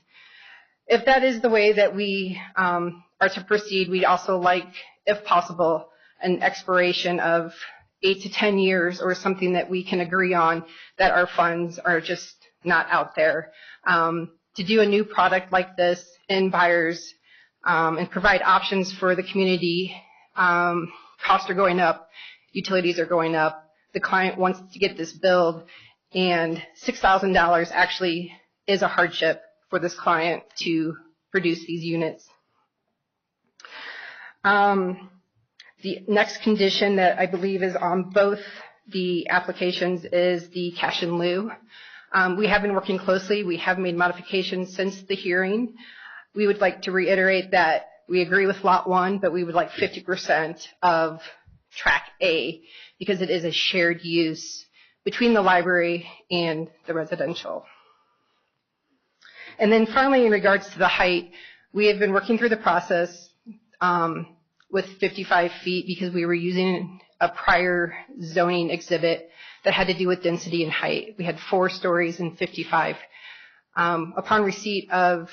If that is the way that we are to proceed, we'd also like, if possible, an expiration of 8 to 10 years or something that we can agree on that our funds are just not out there. To do a new product like this in buyers and provide options for the community, costs are going up, utilities are going up, the client wants to get this build, and $6,000 actually is a hardship for this client to produce these units. The next condition that I believe is on both the applications is the cash in lieu. We have been working closely. We have made modifications since the hearing. We would like to reiterate that we agree with Lot 1, but we would like 50% of Track A because it is a shared use between the library and the residential. And then finally, in regards to the height, we have been working through the process with 55 feet because we were using a prior zoning exhibit that had to do with density and height. We had 4 stories and 55. Upon receipt of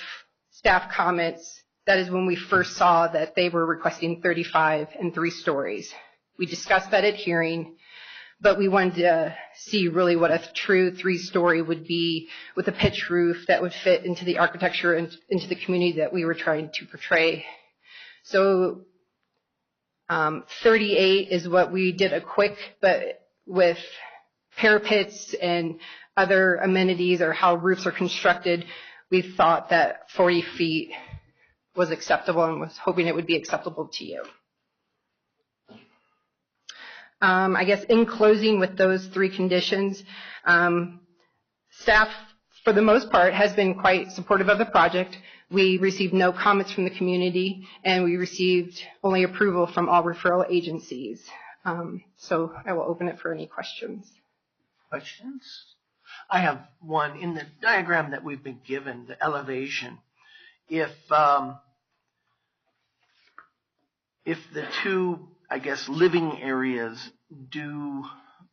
staff comments, that is when we first saw that they were requesting 35 and 3 stories. We discussed that at hearing, but we wanted to see really what a true 3-story would be with a pitch roof that would fit into the architecture and into the community that we were trying to portray. So 38 is what we did a quick, but with parapets and other amenities or how roofs are constructed, we thought that 40 feet was acceptable and was hoping it would be acceptable to you. I guess in closing with those 3 conditions, staff for the most part has been quite supportive of the project. We received no comments from the community and we received only approval from all referral agencies. So I will open it for any questions. Questions? I have one. In the diagram that we've been given, the elevation, if the 2, I guess, living areas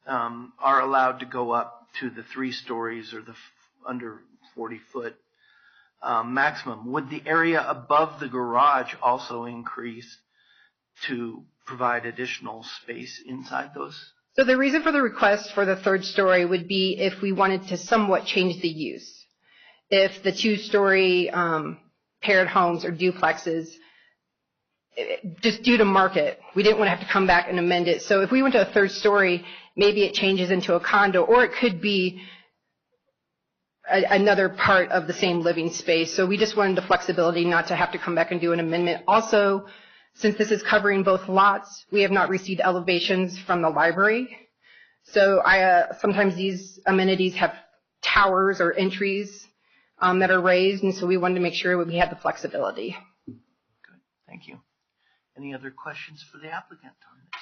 are allowed to go up to the 3 stories or the under 40-foot maximum, would the area above the garage also increase to provide additional space inside those? So the reason for the request for the 3rd story would be if we wanted to somewhat change the use. If the 2-story paired homes or duplexes, just due to market, we didn't want to have to come back and amend it. So if we went to a 3rd story, maybe it changes into a condo, or it could be another part of the same living space. So we just wanted the flexibility not to have to come back and do an amendment. Also, since this is covering both lots, we have not received elevations from the library. So sometimes these amenities have towers or entries that are raised, and so we wanted to make sure we had the flexibility. Good, thank you. Any other questions for the applicant on this?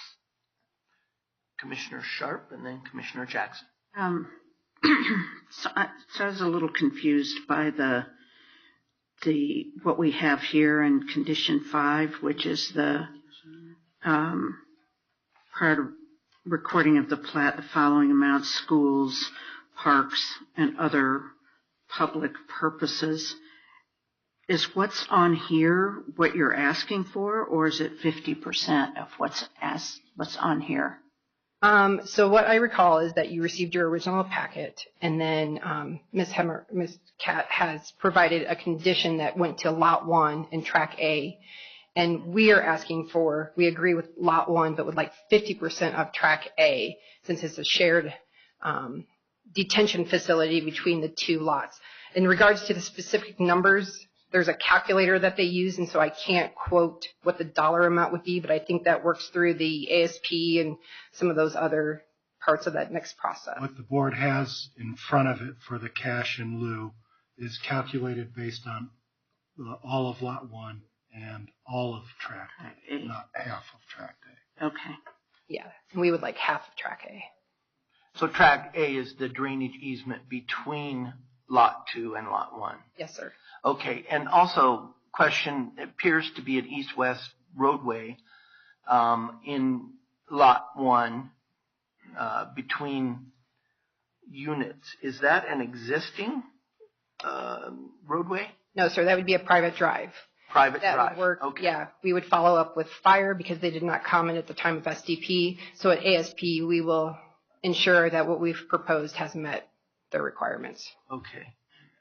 Commissioner Sharp and then Commissioner Jackson. So I was a little confused by what we have here in condition 5, which is the prior to recording of the plat, the following amounts: schools, parks, and other public purposes. Is what's on here what you're asking for, or is it 50% of what's on here? So what I recall is that you received your original packet, and then Ms. Cat has provided a condition that went to Lot 1 in Track A, and we agree with Lot 1, but would like 50% of Track A, since it's a shared detention facility between the 2 lots. In regards to the specific numbers, there's a calculator that they use, and so I can't quote what the dollar amount would be, but I think that works through the ASP and some of those other parts of that next process. What the board has in front of it for the cash in lieu is calculated based on all of Lot 1 and all of Track A, not half of Track A. Okay. Yeah, and we would like half of Track A. So Track A is the drainage easement between Lot 2 and Lot 1. Yes, sir. Okay, and also, question, it appears to be an east-west roadway in Lot 1 between units. Is that an existing roadway? No, sir, that would be a private drive. Private That drive? would work, Okay. yeah. We would follow up with fire because they did not comment at the time of SDP. So at ASP, we will ensure that what we've proposed has met their requirements. Okay.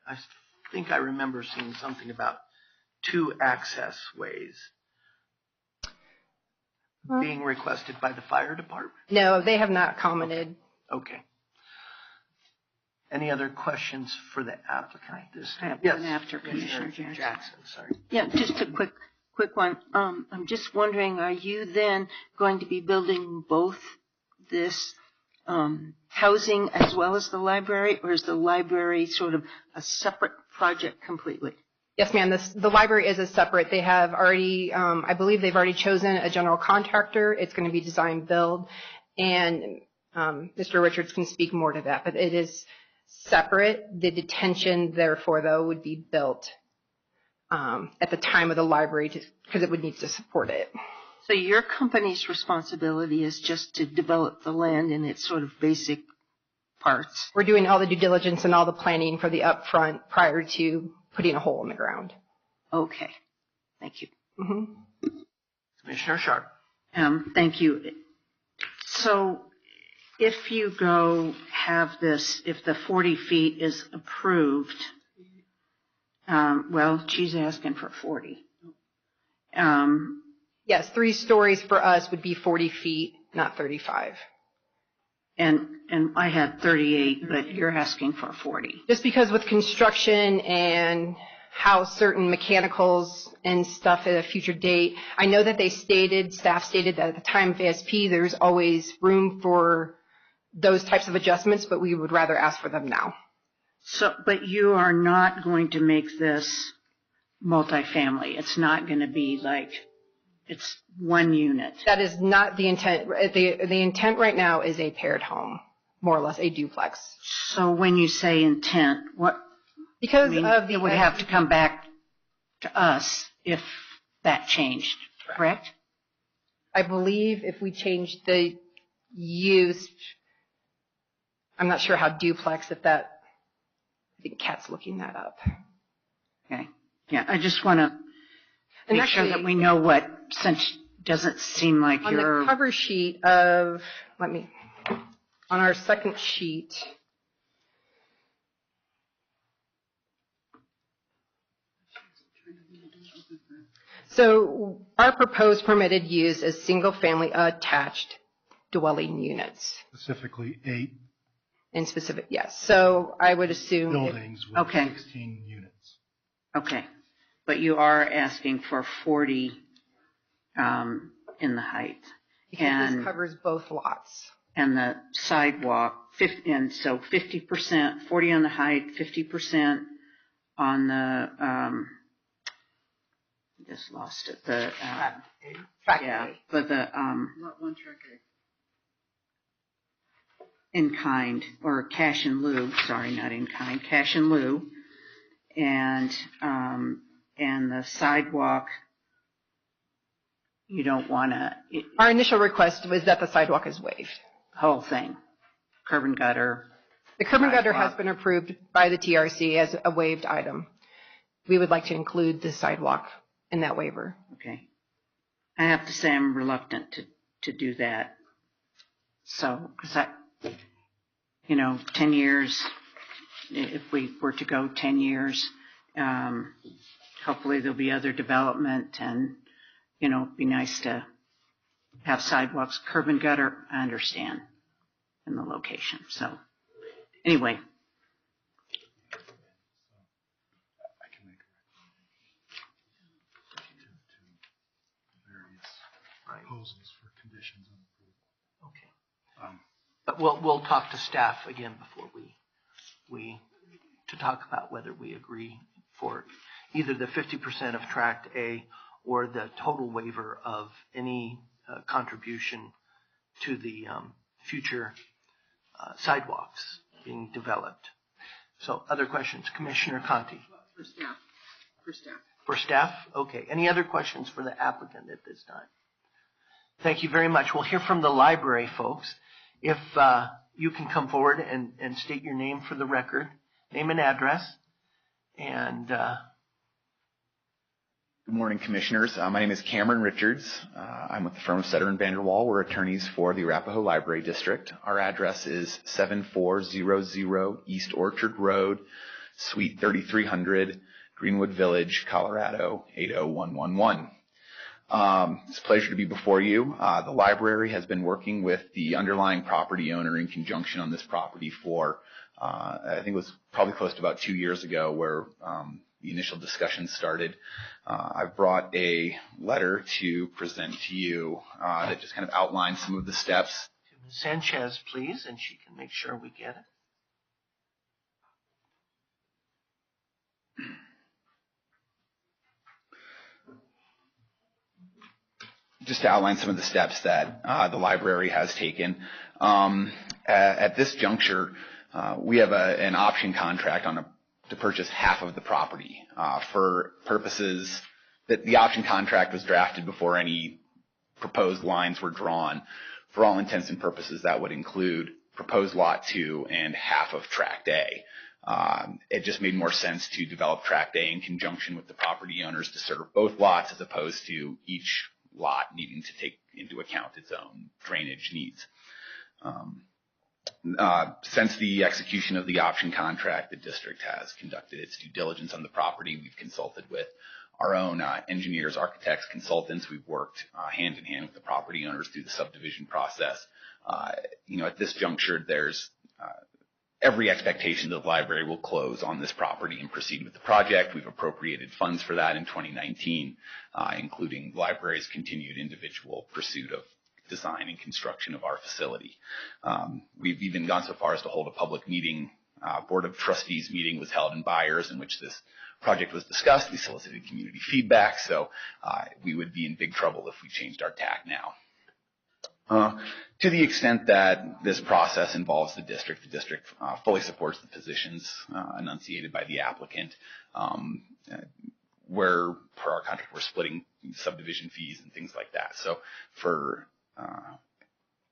I think I remember seeing something about 2 access ways being requested by the fire department. No, they have not commented. Okay. Any other questions for the applicant this time? I have one after Commissioner Jackson. Sorry. Yeah, just a quick one. I'm just wondering, are you then going to be building both this housing as well as the library, or is the library sort of a separate project completely? Yes, ma'am. The library is a separate. They have already, I believe they've already chosen a general contractor. It's going to be design build, and Mr. Richards can speak more to that. But it is separate. The detention, therefore, though, would be built at the time of the library because it would need to support it. So your company's responsibility is just to develop the land in its sort of basic parts. We're doing all the due diligence and all the planning for the upfront prior to putting a hole in the ground. Okay. Thank you. Mm-hmm. Commissioner Sharp. Thank you. So if you if the 40 feet is approved, well, she's asking for 40. Yes, 3 stories for us would be 40 feet, not 35. And I had 38, but you're asking for 40. Just because with construction and how certain mechanicals and stuff at a future date, I know that staff stated that at the time of ASP, there's always room for those types of adjustments, but we would rather ask for them now. So, but you are not going to make this multifamily. It's not going to be like it's one unit. That is not the intent. The intent right now is a paired home, more or less a duplex. So when you say intent, what? Because of the it would have to come back to us if that changed, correct? I believe if we changed the use, I'm not sure how duplex, I think Kat's looking that up. Okay. Yeah, I just want to make sure that we know what, since it doesn't seem like on you're... the cover sheet of, on our second sheet, so our proposed permitted use is single-family attached dwelling units. Specifically 8 In specific, yes. So I would assume... buildings with Okay. 16 units. Okay. But you are asking for 40 in the height. Because this covers both lots. And the sidewalk, and so 50%, 40 on the height, 50% on the, just lost it, the, Track yeah, A. but the, Lot 1, track A. in kind, or cash in lieu, sorry, not in kind, cash in lieu, and the sidewalk, you don't want to, Our initial request was that the sidewalk is waived. whole thing, curb and gutter. The curb and gutter Sidewalk. has been approved by the TRC as a waived item. We would like to include the sidewalk in that waiver. Okay. I have to say I'm reluctant to do that. So, because 10 years, if we were to go 10 years, hopefully there'll be other development and, it'd be nice to have sidewalks, curb and gutter, I understand, in the location. So, anyway. I can make a various proposals for conditions of approval. Okay. But we'll talk to staff again before we to talk about whether we agree for either the 50% of Tract A or the total waiver of any contribution to the future sidewalks being developed. So other questions? Commissioner Conti. For staff. For staff. For staff? Okay. Any other questions for the applicant at this time? Thank you very much. We'll hear from the library folks. If you can come forward and state your name for the record, name and address, and Good morning, Commissioners. My name is Cameron Richards. I'm with the firm of Sutter and Vanderwall. We're attorneys for the Arapahoe Library District. Our address is 7400 East Orchard Road, Suite 3300, Greenwood Village, Colorado 80111. It's a pleasure to be before you. The library has been working with the underlying property owner in conjunction on this property for, I think it was probably close to about 2 years ago where the initial discussion started. I've brought a letter to present to you that just kind of outlines some of the steps. Ms. Sanchez, please, and she can make sure we get it. Just to outline some of the steps that the library has taken. At this juncture, we have an option contract to purchase half of the property for purposes that the option contract was drafted before any proposed lines were drawn. For all intents and purposes, that would include proposed Lot 2 and half of Tract A. It just made more sense to develop Tract A in conjunction with the property owners to serve both lots as opposed to each lot needing to take into account its own drainage needs. Since the execution of the option contract, the district has conducted its due diligence on the property. We've consulted with our own engineers, architects, consultants. We've worked hand in hand with the property owners through the subdivision process. At this juncture, there's every expectation that the library will close on this property and proceed with the project. We've appropriated funds for that in 2019, including the library's continued individual pursuit of design and construction of our facility. We've even gone so far as to hold a public meeting. Board of Trustees meeting was held in Byers in which this project was discussed. We solicited community feedback, so we would be in big trouble if we changed our tack now. To the extent that this process involves the district fully supports the positions enunciated by the applicant, where per our contract we're splitting subdivision fees and things like that. So for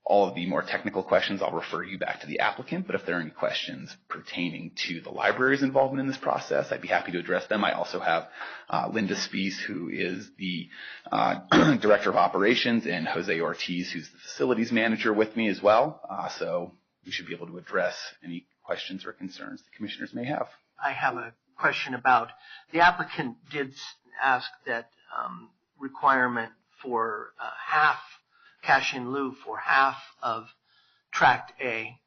all of the more technical questions, I'll refer you back to the applicant, but if there are any questions pertaining to the library's involvement in this process, I'd be happy to address them. I also have Linda Spies, who is the Director of Operations, and Jose Ortiz, who's the Facilities Manager, with me as well. So we should be able to address any questions or concerns the commissioners may have. I have a question about, the applicant did ask that requirement for half cash in lieu for half of Tract A.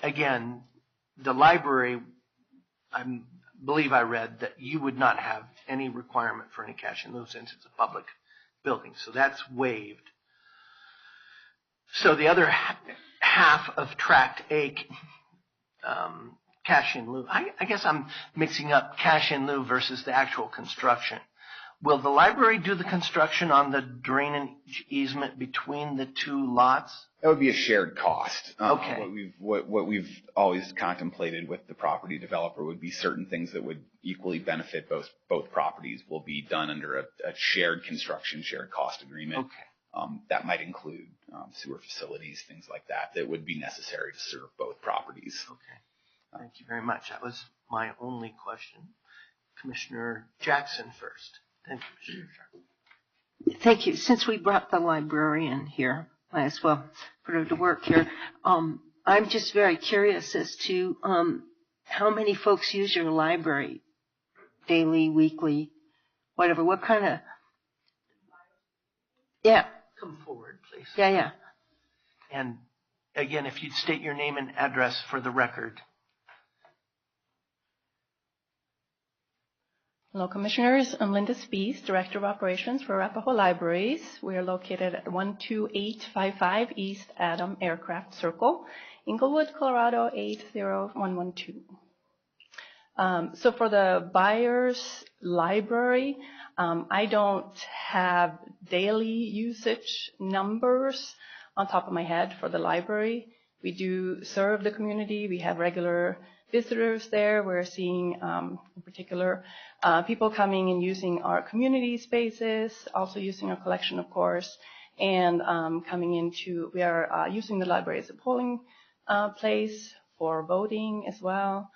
Again, the library, I believe I read that you would not have any requirement for any cash in lieu since it's a public building, so that's waived. So the other half of Tract A, cash in lieu, I guess I'm mixing up cash in lieu versus the actual construction. Will the library do the construction on the drainage easement between the two lots? That would be a shared cost. Okay. What we've always contemplated with the property developer would be certain things that would equally benefit both properties will be done under a shared construction, shared cost agreement. Okay. That might include sewer facilities, things like that, that would be necessary to serve both properties. Okay. Thank you very much. That was my only question. Commissioner Jackson first. Thank you, Commissioner Sharp. Thank you. Since we brought the librarian here, might as well put her to work here. I'm just very curious as to how many folks use your library daily, weekly, whatever. What kind of... Yeah. Come forward, please. Yeah. And again, if you'd state your name and address for the record. Hello, Commissioners. I'm Linda Spies, Director of Operations for Arapahoe Libraries. We are located at 12855 East Adam Aircraft Circle, Inglewood, Colorado 80112. So for the buyer's library, I don't have daily usage numbers on top of my head for the library. We do serve the community. We have regular visitors there. We're seeing, in particular, people coming and using our community spaces, also using our collection, of course, and we are using the library as a polling place for voting as well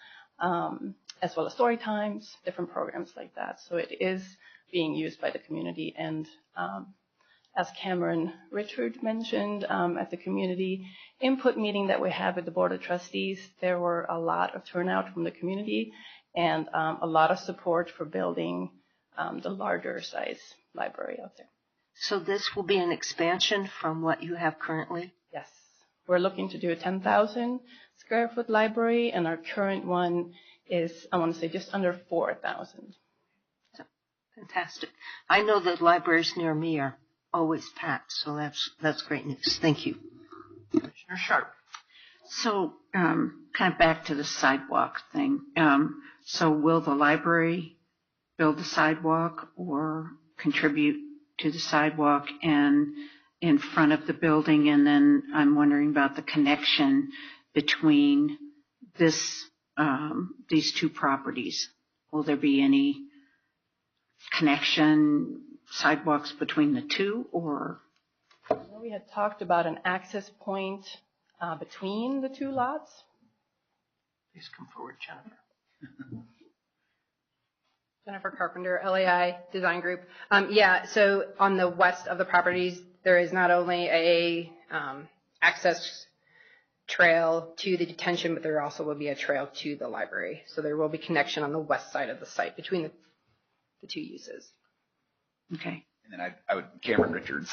as story times, different programs like that. So it is being used by the community. And as Cameron Richard mentioned, at the community input meeting that we had with the Board of Trustees, there were a lot of turnout from the community and a lot of support for building the larger size library out there. So this will be an expansion from what you have currently? Yes. We're looking to do a 10,000 square foot library, and our current one is, I want to say, just under 4,000. Fantastic. I know that libraries near me are always packed, so that's great news. Thank you. Commissioner Sharp. So, kind of back to the sidewalk thing. So will the library build the sidewalk or contribute to the sidewalk and in front of the building? And then I'm wondering about the connection between these two properties. Will there be any connection, sidewalks between the two, or? We had talked about an access point between the two lots. Please come forward, Jennifer. Jennifer Carpenter, LAI Design Group. So on the west of the properties, there is not only a access trail to the detention, but there also will be a trail to the library. So there will be connection on the west side of the site between the two uses. Okay. And then I would, Cameron Richards,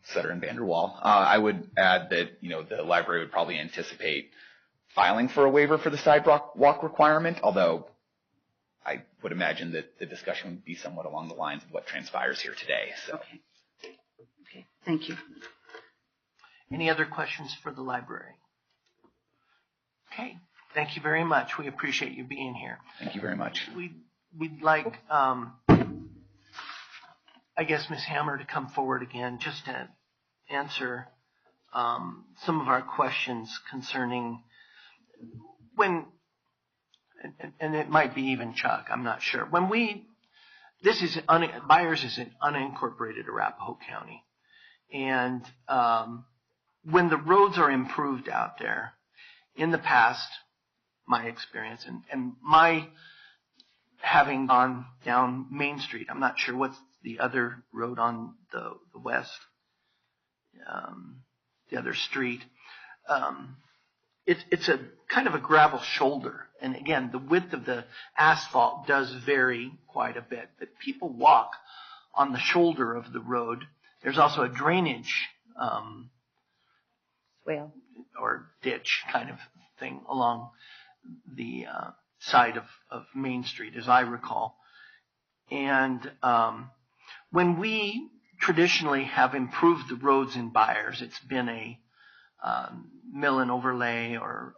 Sutter and Vanderwall. I would add that, the library would probably anticipate filing for a waiver for the sidewalk requirement, although I would imagine that the discussion would be somewhat along the lines of what transpires here today. So. Okay. Thank you. Any other questions for the library? Okay. Thank you very much. We appreciate you being here. Thank you very much. We'd like, I guess, Ms. Hammer to come forward again just to answer some of our questions concerning when, and it might be even Chuck, I'm not sure. Byers is an unincorporated Arapahoe County. And when the roads are improved out there, in the past, my experience, and my having gone down Mainstreet, I'm not sure what's the other road on the west, the other street. It's a kind of a gravel shoulder. And again, the width of the asphalt does vary quite a bit, but people walk on the shoulder of the road. There's also a drainage swale or ditch kind of thing along the side of Main Street, as I recall. And when we traditionally have improved the roads in Byers, it's been a mill and overlay, or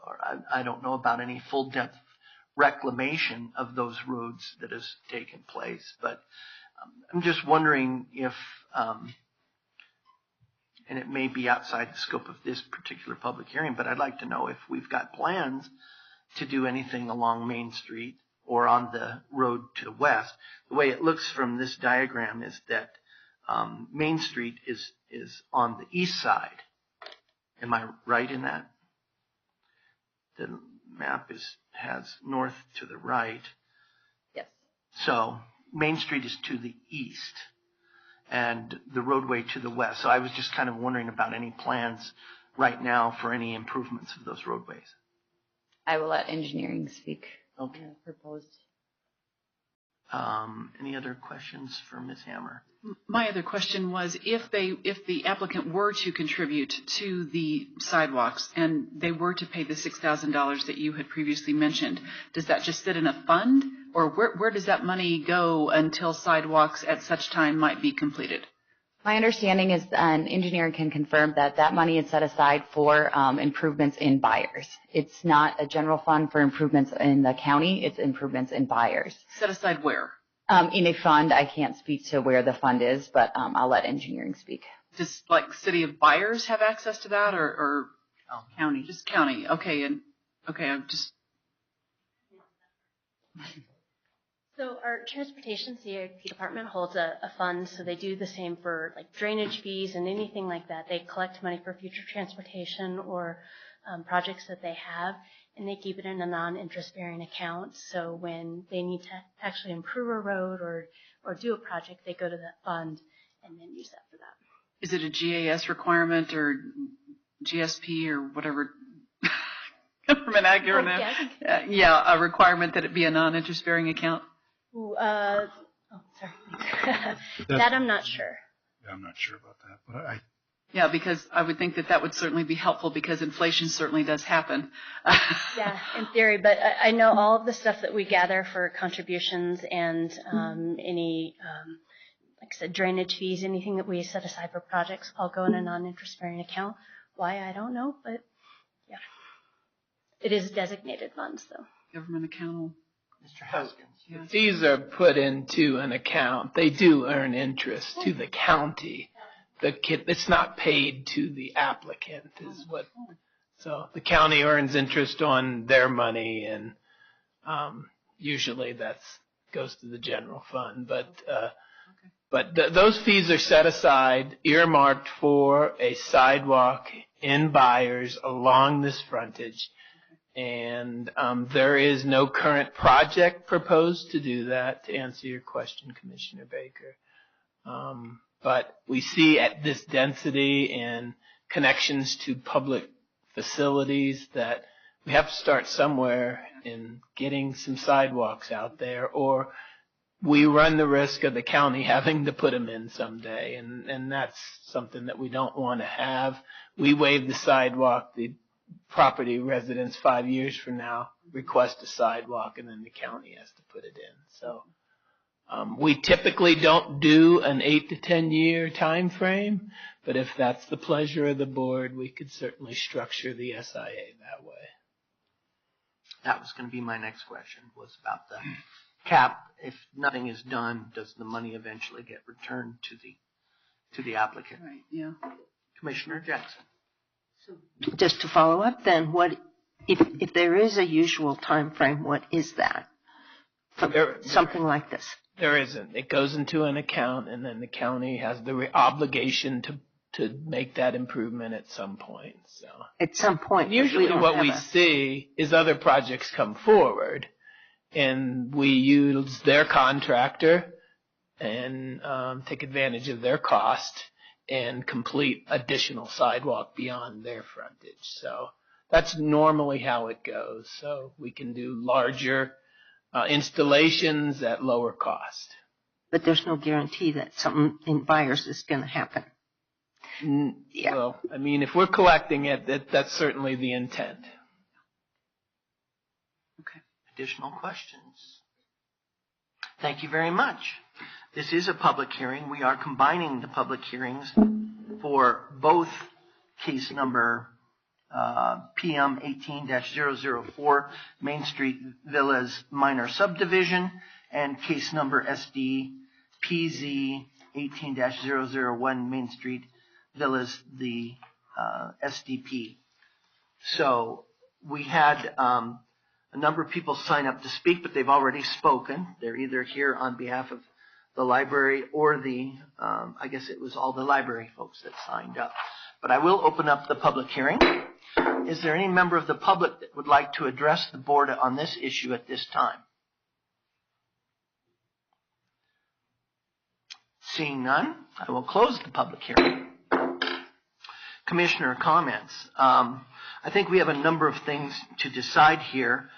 I don't know about any full depth reclamation of those roads that has taken place. But I'm just wondering if, and it may be outside the scope of this particular public hearing, but I'd like to know if we've got plans to do anything along Main Street or on the road to the west. The way it looks from this diagram is that Main Street is on the east side. Am I right in that? The map has north to the right. Yes. So Main Street is to the east and the roadway to the west. So I was just kind of wondering about any plans right now for any improvements of those roadways. I will let engineering speak. Okay. Proposed. Any other questions for Ms. Hammer? My other question was, if the applicant were to contribute to the sidewalks and they were to pay the $6,000 that you had previously mentioned, does that just sit in a fund, or where does that money go until sidewalks at such time might be completed? My understanding is, and engineering can confirm, that money is set aside for improvements in Byers. It's not a general fund for improvements in the county. It's improvements in Byers. Set aside where? In a fund. I can't speak to where the fund is, but I'll let engineering speak. Does City of Byers have access to that, or County, just county. Okay, I'm just. So our transportation CIP department holds a fund, so they do the same for like drainage fees and anything like that. They collect money for future transportation or projects that they have, and they keep it in a non-interest bearing account. So when they need to actually improve a road or do a project, they go to that fund and then use that for that. Is it a GAS requirement or GSP or whatever government acronym? Yeah, a requirement that it be a non-interest bearing account. Ooh, sorry. That I'm not sure. Yeah, I'm not sure about that, but Yeah, because I would think that would certainly be helpful because inflation certainly does happen. Yeah, in theory, but I know all of the stuff that we gather for contributions and any, like I said, drainage fees, anything that we set aside for projects, all go in a non-interest bearing account. Why, I don't know, but yeah. It is designated funds, though. Government account. Mr. Haskins. The fees are put into an account. They do earn interest to the county. It's not paid to the applicant is what. So the county earns interest on their money, and usually that goes to the general fund. But those fees are set aside, earmarked for a sidewalk in Byers along this frontage. And there is no current project proposed to do that, to answer your question, Commissioner Baker. But we see at this density and connections to public facilities that we have to start somewhere in getting some sidewalks out there, or we run the risk of the county having to put them in someday. And that's something that we don't want to have. We waive the sidewalk, the property residents 5 years from now request a sidewalk, and then the county has to put it in. So we typically don't do an 8 to 10 year time frame, but if that's the pleasure of the board, we could certainly structure the SIA that way. That was going to be my next question, was about the cap. If nothing is done, does the money eventually get returned to the applicant? Right, yeah. Commissioner Jackson. Just to follow up then, what if there is a usual time frame, what is that? Something like this. There isn't. It goes into an account, and then the county has the obligation to make that improvement at some point. So at some point. Usually what we see is other projects come forward, and we use their contractor and take advantage of their cost and complete additional sidewalk beyond their frontage. So that's normally how it goes. So we can do larger installations at lower cost. But there's no guarantee that something in Byers is going to happen. Yeah. Well, I mean, if we're collecting it, that's certainly the intent. Okay. Additional questions? Thank you very much. This is a public hearing. We are combining the public hearings for both case number PM 18-004, Mainstreet Villas Minor Subdivision, and case number SD PZ 18-001, Mainstreet Villas, the SDP. So we had a number of people sign up to speak, but they've already spoken. They're either here on behalf of the library or I guess it was all the library folks that signed up. But I will open up the public hearing. Is there any member of the public that would like to address the board on this issue at this time? Seeing none, I will close the public hearing. Commissioner comments. I think we have a number of things to decide here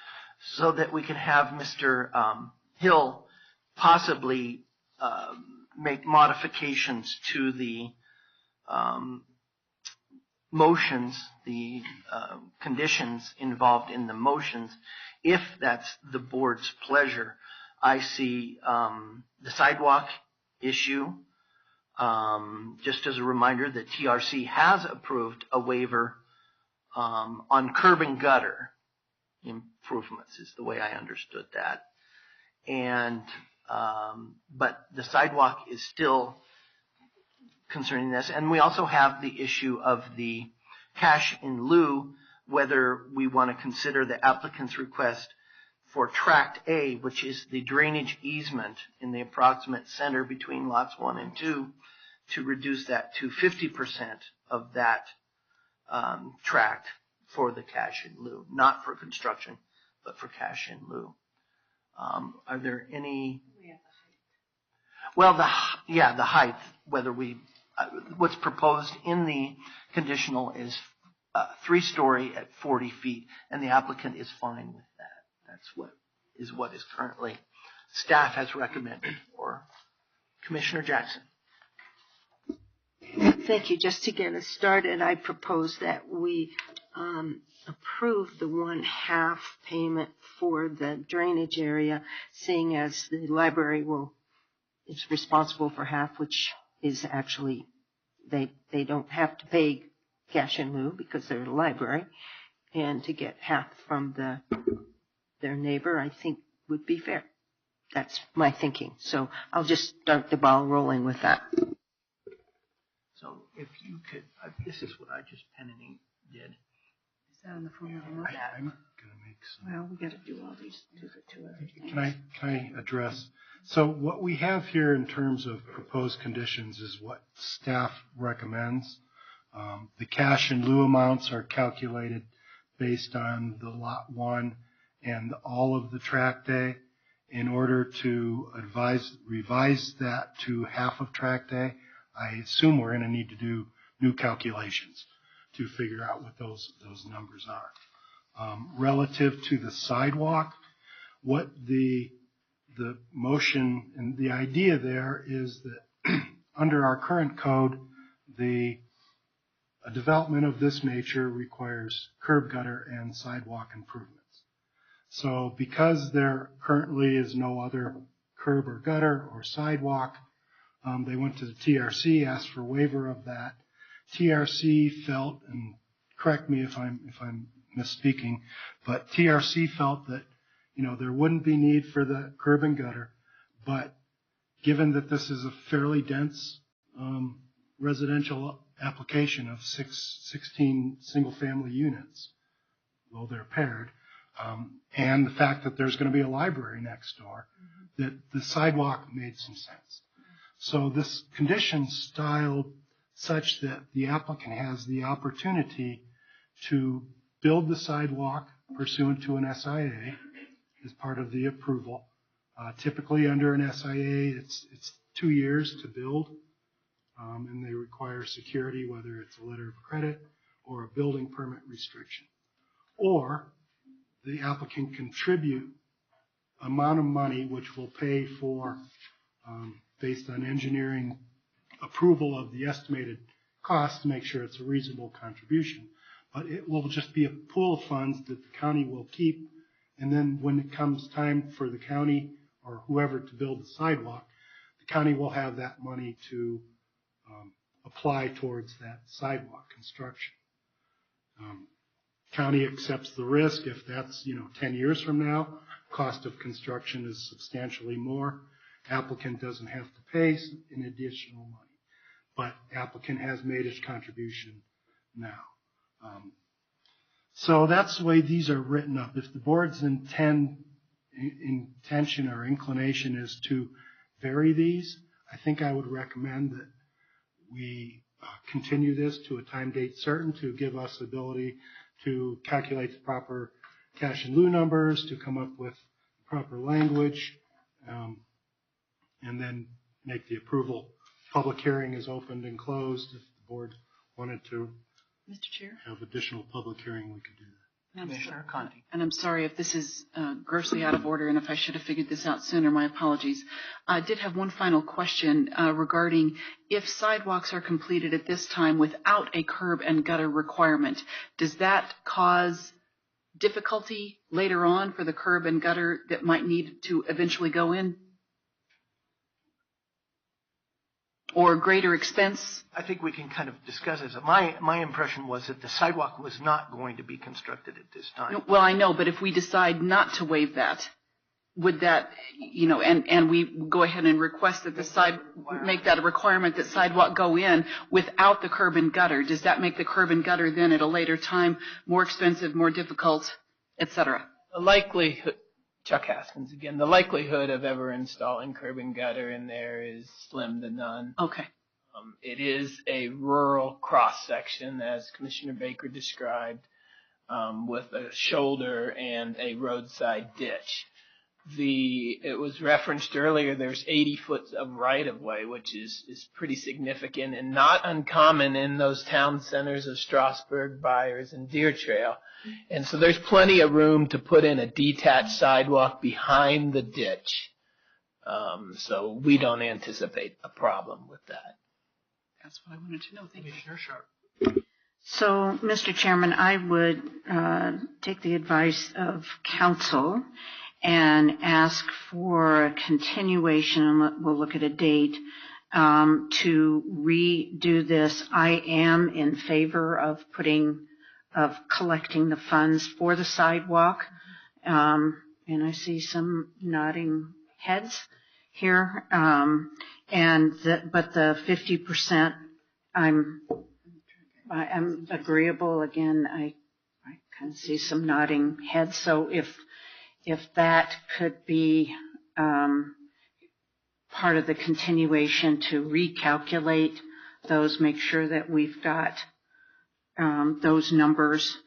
so that we can have Mr. Hill possibly make modifications to the motions, the conditions involved in the motions, if that's the board's pleasure. I see the sidewalk issue. Just as a reminder, the TRC has approved a waiver on curb and gutter improvements, is the way I understood that. And but the sidewalk is still concerning this. And we also have the issue of the cash in lieu, whether we want to consider the applicant's request for Tract A, which is the drainage easement in the approximate center between lots 1 and 2, to reduce that to 50% of that tract for the cash in lieu, not for construction, but for cash in lieu. Are there any? Well, the height, whether we, what's proposed in the conditional is 3-story at 40 feet, and the applicant is fine with that. That's what is currently staff has recommended. Or Commissioner Jackson. Thank you. Just to get us started, I propose that we approve the 1/2 payment for the drainage area, seeing as the library is responsible for half, which is actually, they don't have to pay cash in lieu because they're the library, and to get half from their neighbor, I think would be fair. That's my thinking. So I'll just start the ball rolling with that. So if you could, this is what I just pen and ink did. Is that on the form of a motion? I'm going to make some. Well, we got to do all these two other things. Can I address? So what we have here in terms of proposed conditions is what staff recommends. The cash in lieu amounts are calculated based on the lot 1 and all of the tract A. In order to revise that to half of tract A, I assume we're going to need to do new calculations to figure out what those numbers are. Relative to the sidewalk, what the motion and the idea there is that under our current code, a development of this nature requires curb, gutter, and sidewalk improvements. So because there currently is no other curb or gutter or sidewalk, they went to the TRC, asked for waiver of that. TRC felt, and correct me if I'm misspeaking, but TRC felt that there wouldn't be need for the curb and gutter, but given that this is a fairly dense residential application of 16 single-family units, though they're paired, and the fact that there's going to be a library next door, that the sidewalk made some sense. So this condition styled such that the applicant has the opportunity to build the sidewalk pursuant to an SIA as part of the approval. Typically under an SIA, it's 2 years to build, and they require security, whether it's a letter of credit or a building permit restriction. Or the applicant contribute amount of money which will pay for, based on engineering approval of the estimated cost to make sure it's a reasonable contribution. But it will just be a pool of funds that the county will keep, and then when it comes time for the county or whoever to build the sidewalk, the county will have that money to apply towards that sidewalk construction. County accepts the risk if that's 10 years from now, cost of construction is substantially more. Applicant doesn't have to pay an additional money, but applicant has made its contribution now. So that's the way these are written up. If the board's intention or inclination is to vary these, I think I would recommend that we continue this to a time date certain to give us the ability to calculate the proper cash in lieu numbers, to come up with proper language, and then make the approval. Public hearing is opened and closed. If the board wanted to Mr. Chair? have additional public hearing, we could do that. Commissioner Conti. And I'm sorry if this is grossly out of order and if I should have figured this out sooner, my apologies. I did have one final question regarding if sidewalks are completed at this time without a curb and gutter requirement, does that cause difficulty later on for the curb and gutter that might need to eventually go in? Or greater expense? I think we can kind of discuss this. My impression was that the sidewalk was not going to be constructed at this time. Well, I know, but if we decide not to waive that, would that, and we go ahead and request that make that a requirement that sidewalk go in without the curb and gutter, does that make the curb and gutter then at a later time more expensive, more difficult, et cetera? The likelihood, Chuck Haskins again, the likelihood of ever installing curb and gutter in there is slim to none. Okay. It is a rural cross section, as Commissioner Baker described, with a shoulder and a roadside ditch. It was referenced earlier, there's 80 foot of right-of-way, which is pretty significant and not uncommon in those town centers of Strasburg, Byers, and Deer Trail. And so there's plenty of room to put in a detached sidewalk behind the ditch. So we don't anticipate a problem with that. That's what I wanted to know. Thank you. Commissioner Sharp. So, Mr. Chairman, I would take the advice of council and ask for a continuation, we'll look at a date, to redo this. I am in favor of collecting the funds for the sidewalk, and I see some nodding heads here, but the 50%, I'm agreeable. Again, I kind of see some nodding heads. So if that could be part of the continuation to recalculate those, make sure that we've got those numbers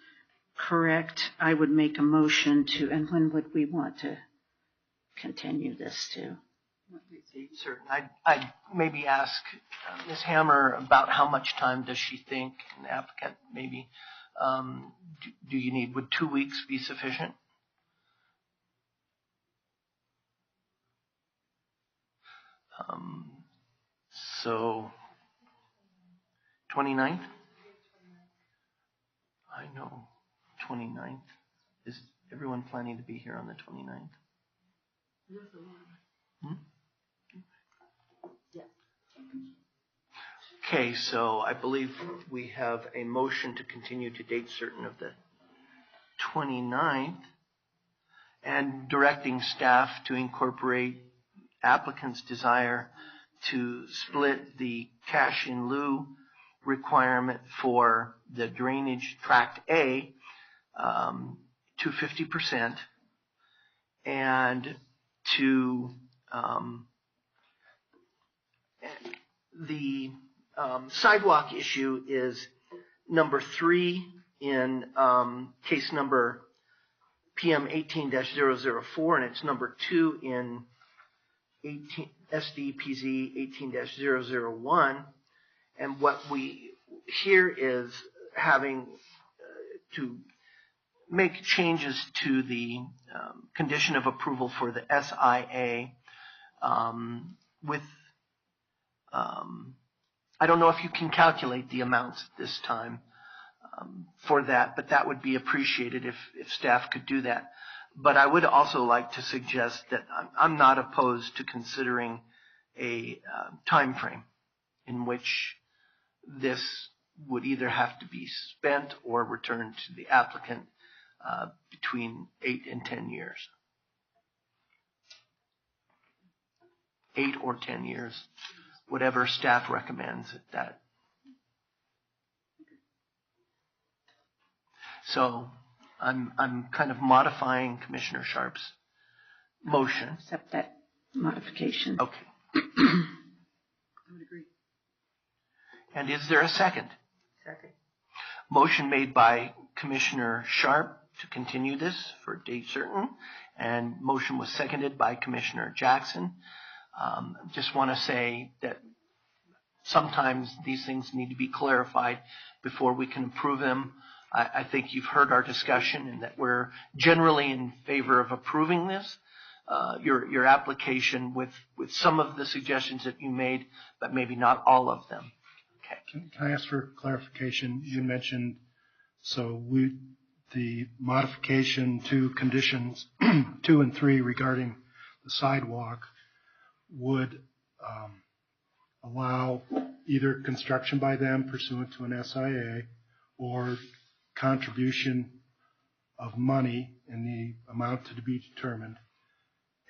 correct, I would make a motion to, and when would we want to continue this to? Certain. I'd maybe ask Ms. Hammer about how much time does she think, and the applicant maybe, do you need, would 2 weeks be sufficient? So 29th? I know, 29th. Is everyone planning to be here on the 29th? Okay, so I believe we have a motion to continue to date certain of the 29th and directing staff to incorporate applicant's desire to split the cash in lieu requirement for the drainage tract A to 50% and to the sidewalk issue is number 3 in case number PM 18-004, and it's number 2 in SDPZ 18-001. And what we here is having to make changes to the condition of approval for the SIA with I don't know if you can calculate the amounts at this time for that, but that would be appreciated if staff could do that. But I would also like to suggest that I'm not opposed to considering a time frame in which this would either have to be spent or returned to the applicant between 8 and 10 years. 8 or 10 years, whatever staff recommends at that. So I'm kind of modifying Commissioner Sharp's motion. Accept that modification. Okay. I would agree. And is there a second? Second. Motion made by Commissioner Sharp to continue this for date certain, and motion was seconded by Commissioner Jackson. Just want to say that sometimes these things need to be clarified before we can approve them. I think you've heard our discussion and that we're generally in favor of approving this, your application with some of the suggestions that you made, but maybe not all of them. Okay. Can I ask for clarification? You mentioned, the modification to conditions 2 and 3 regarding the sidewalk would allow either construction by them pursuant to an SIA or contribution of money in the amount to be determined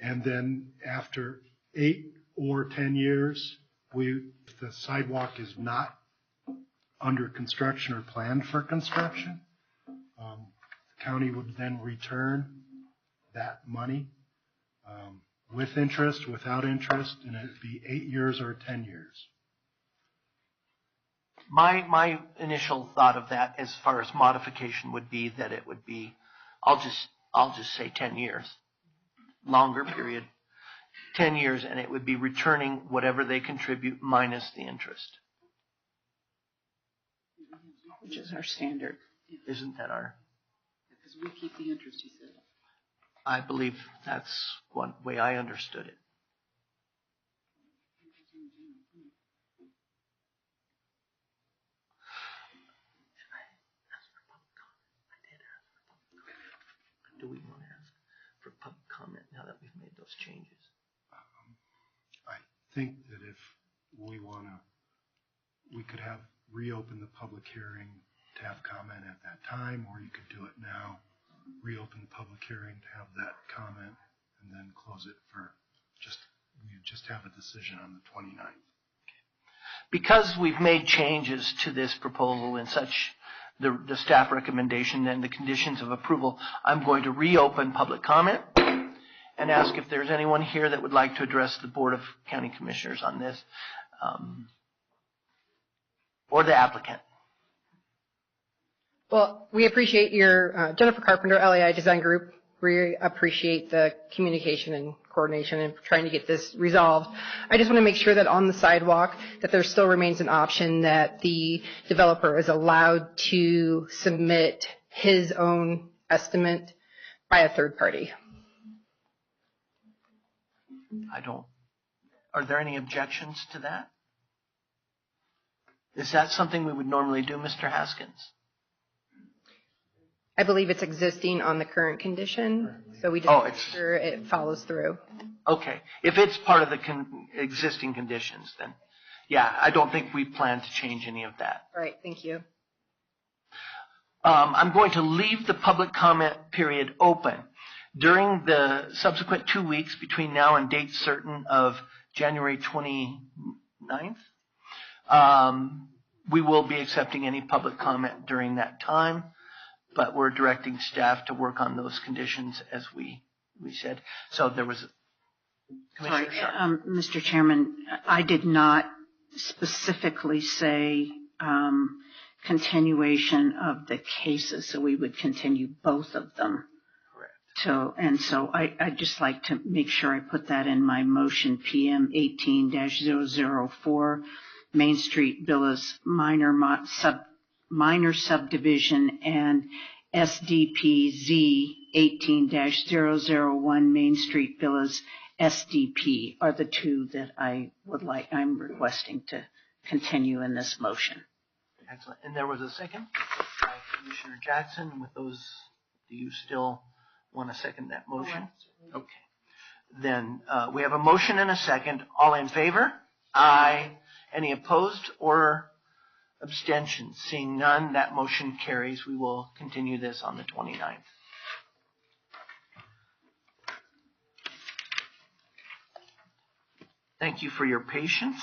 And then after 8 or 10 years, if the sidewalk is not under construction or planned for construction, the county would then return that money with interest, without interest, and it'd be 8 years or 10 years. My initial thought of that as far as modification would be that it would be, I'll just say 10 years, longer period, 10 years, and it would be returning whatever they contribute minus the interest. Which is our standard. Isn't that our? Because we keep the interest, he said. I believe that's one way I understood it. Do we want to ask for public comment now that we've made those changes? I think that if we could have reopen the public hearing to have comment at that time, or you could do it now, reopen the public hearing to have that comment, and then close it for we just have a decision on the 29th. Because we've made changes to this proposal in such the staff recommendation and the conditions of approval, I'm going to reopen public comment and ask if there's anyone here that would like to address the Board of County Commissioners on this, or the applicant. Well, we appreciate your, Jennifer Carpenter, LAI Design Group. We appreciate the communication and coordination and trying to get this resolved. I just want to make sure that on the sidewalk that there still remains an option that the developer is allowed to submit his own estimate by a third party. Are there any objections to that? Is that something we would normally do, Mr. Haskins? I believe it's existing on the current condition, so we just make sure it follows through. Okay. If it's part of the existing conditions, then yeah, I don't think we plan to change any of that. All right, thank you. I'm going to leave the public comment period open. During the subsequent 2 weeks between now and date certain of January 29th, we will be accepting any public comment during that time, but we're directing staff to work on those conditions as we said. So there was Commissioner Sharp. Mr. Chairman, I did not specifically say continuation of the cases, so we would continue both of them. Correct. So I'd just like to make sure I put that in my motion, PM 18-004, Mainstreet Villas minor subdivision, and SDPZ 18-001 Mainstreet Villas SDP are the two that I'm requesting to continue in this motion. Excellent. And there was a second by Commissioner Jackson. With those, do you still want to second that motion? Okay. Then we have a motion and a second. All in favor? Aye. Any opposed or abstentions? Seeing none, that motion carries. We will continue this on the 29th. Thank you for your patience.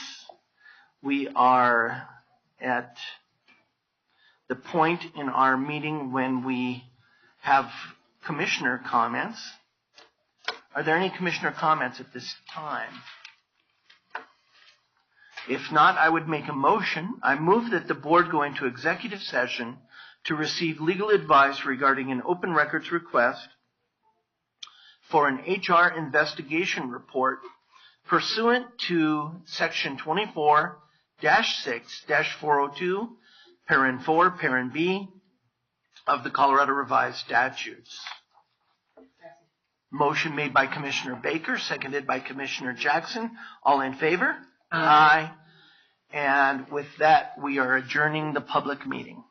We are at the point in our meeting when we have commissioner comments. Are there any commissioner comments at this time? If not, I would make a motion. I move that the board go into executive session to receive legal advice regarding an open records request for an HR investigation report pursuant to Section 24-6-402, Paren 4, Paren B of the Colorado Revised Statutes. Motion made by Commissioner Baker, seconded by Commissioner Jackson. All in favor? Aye. And with that, we are adjourning the public meeting.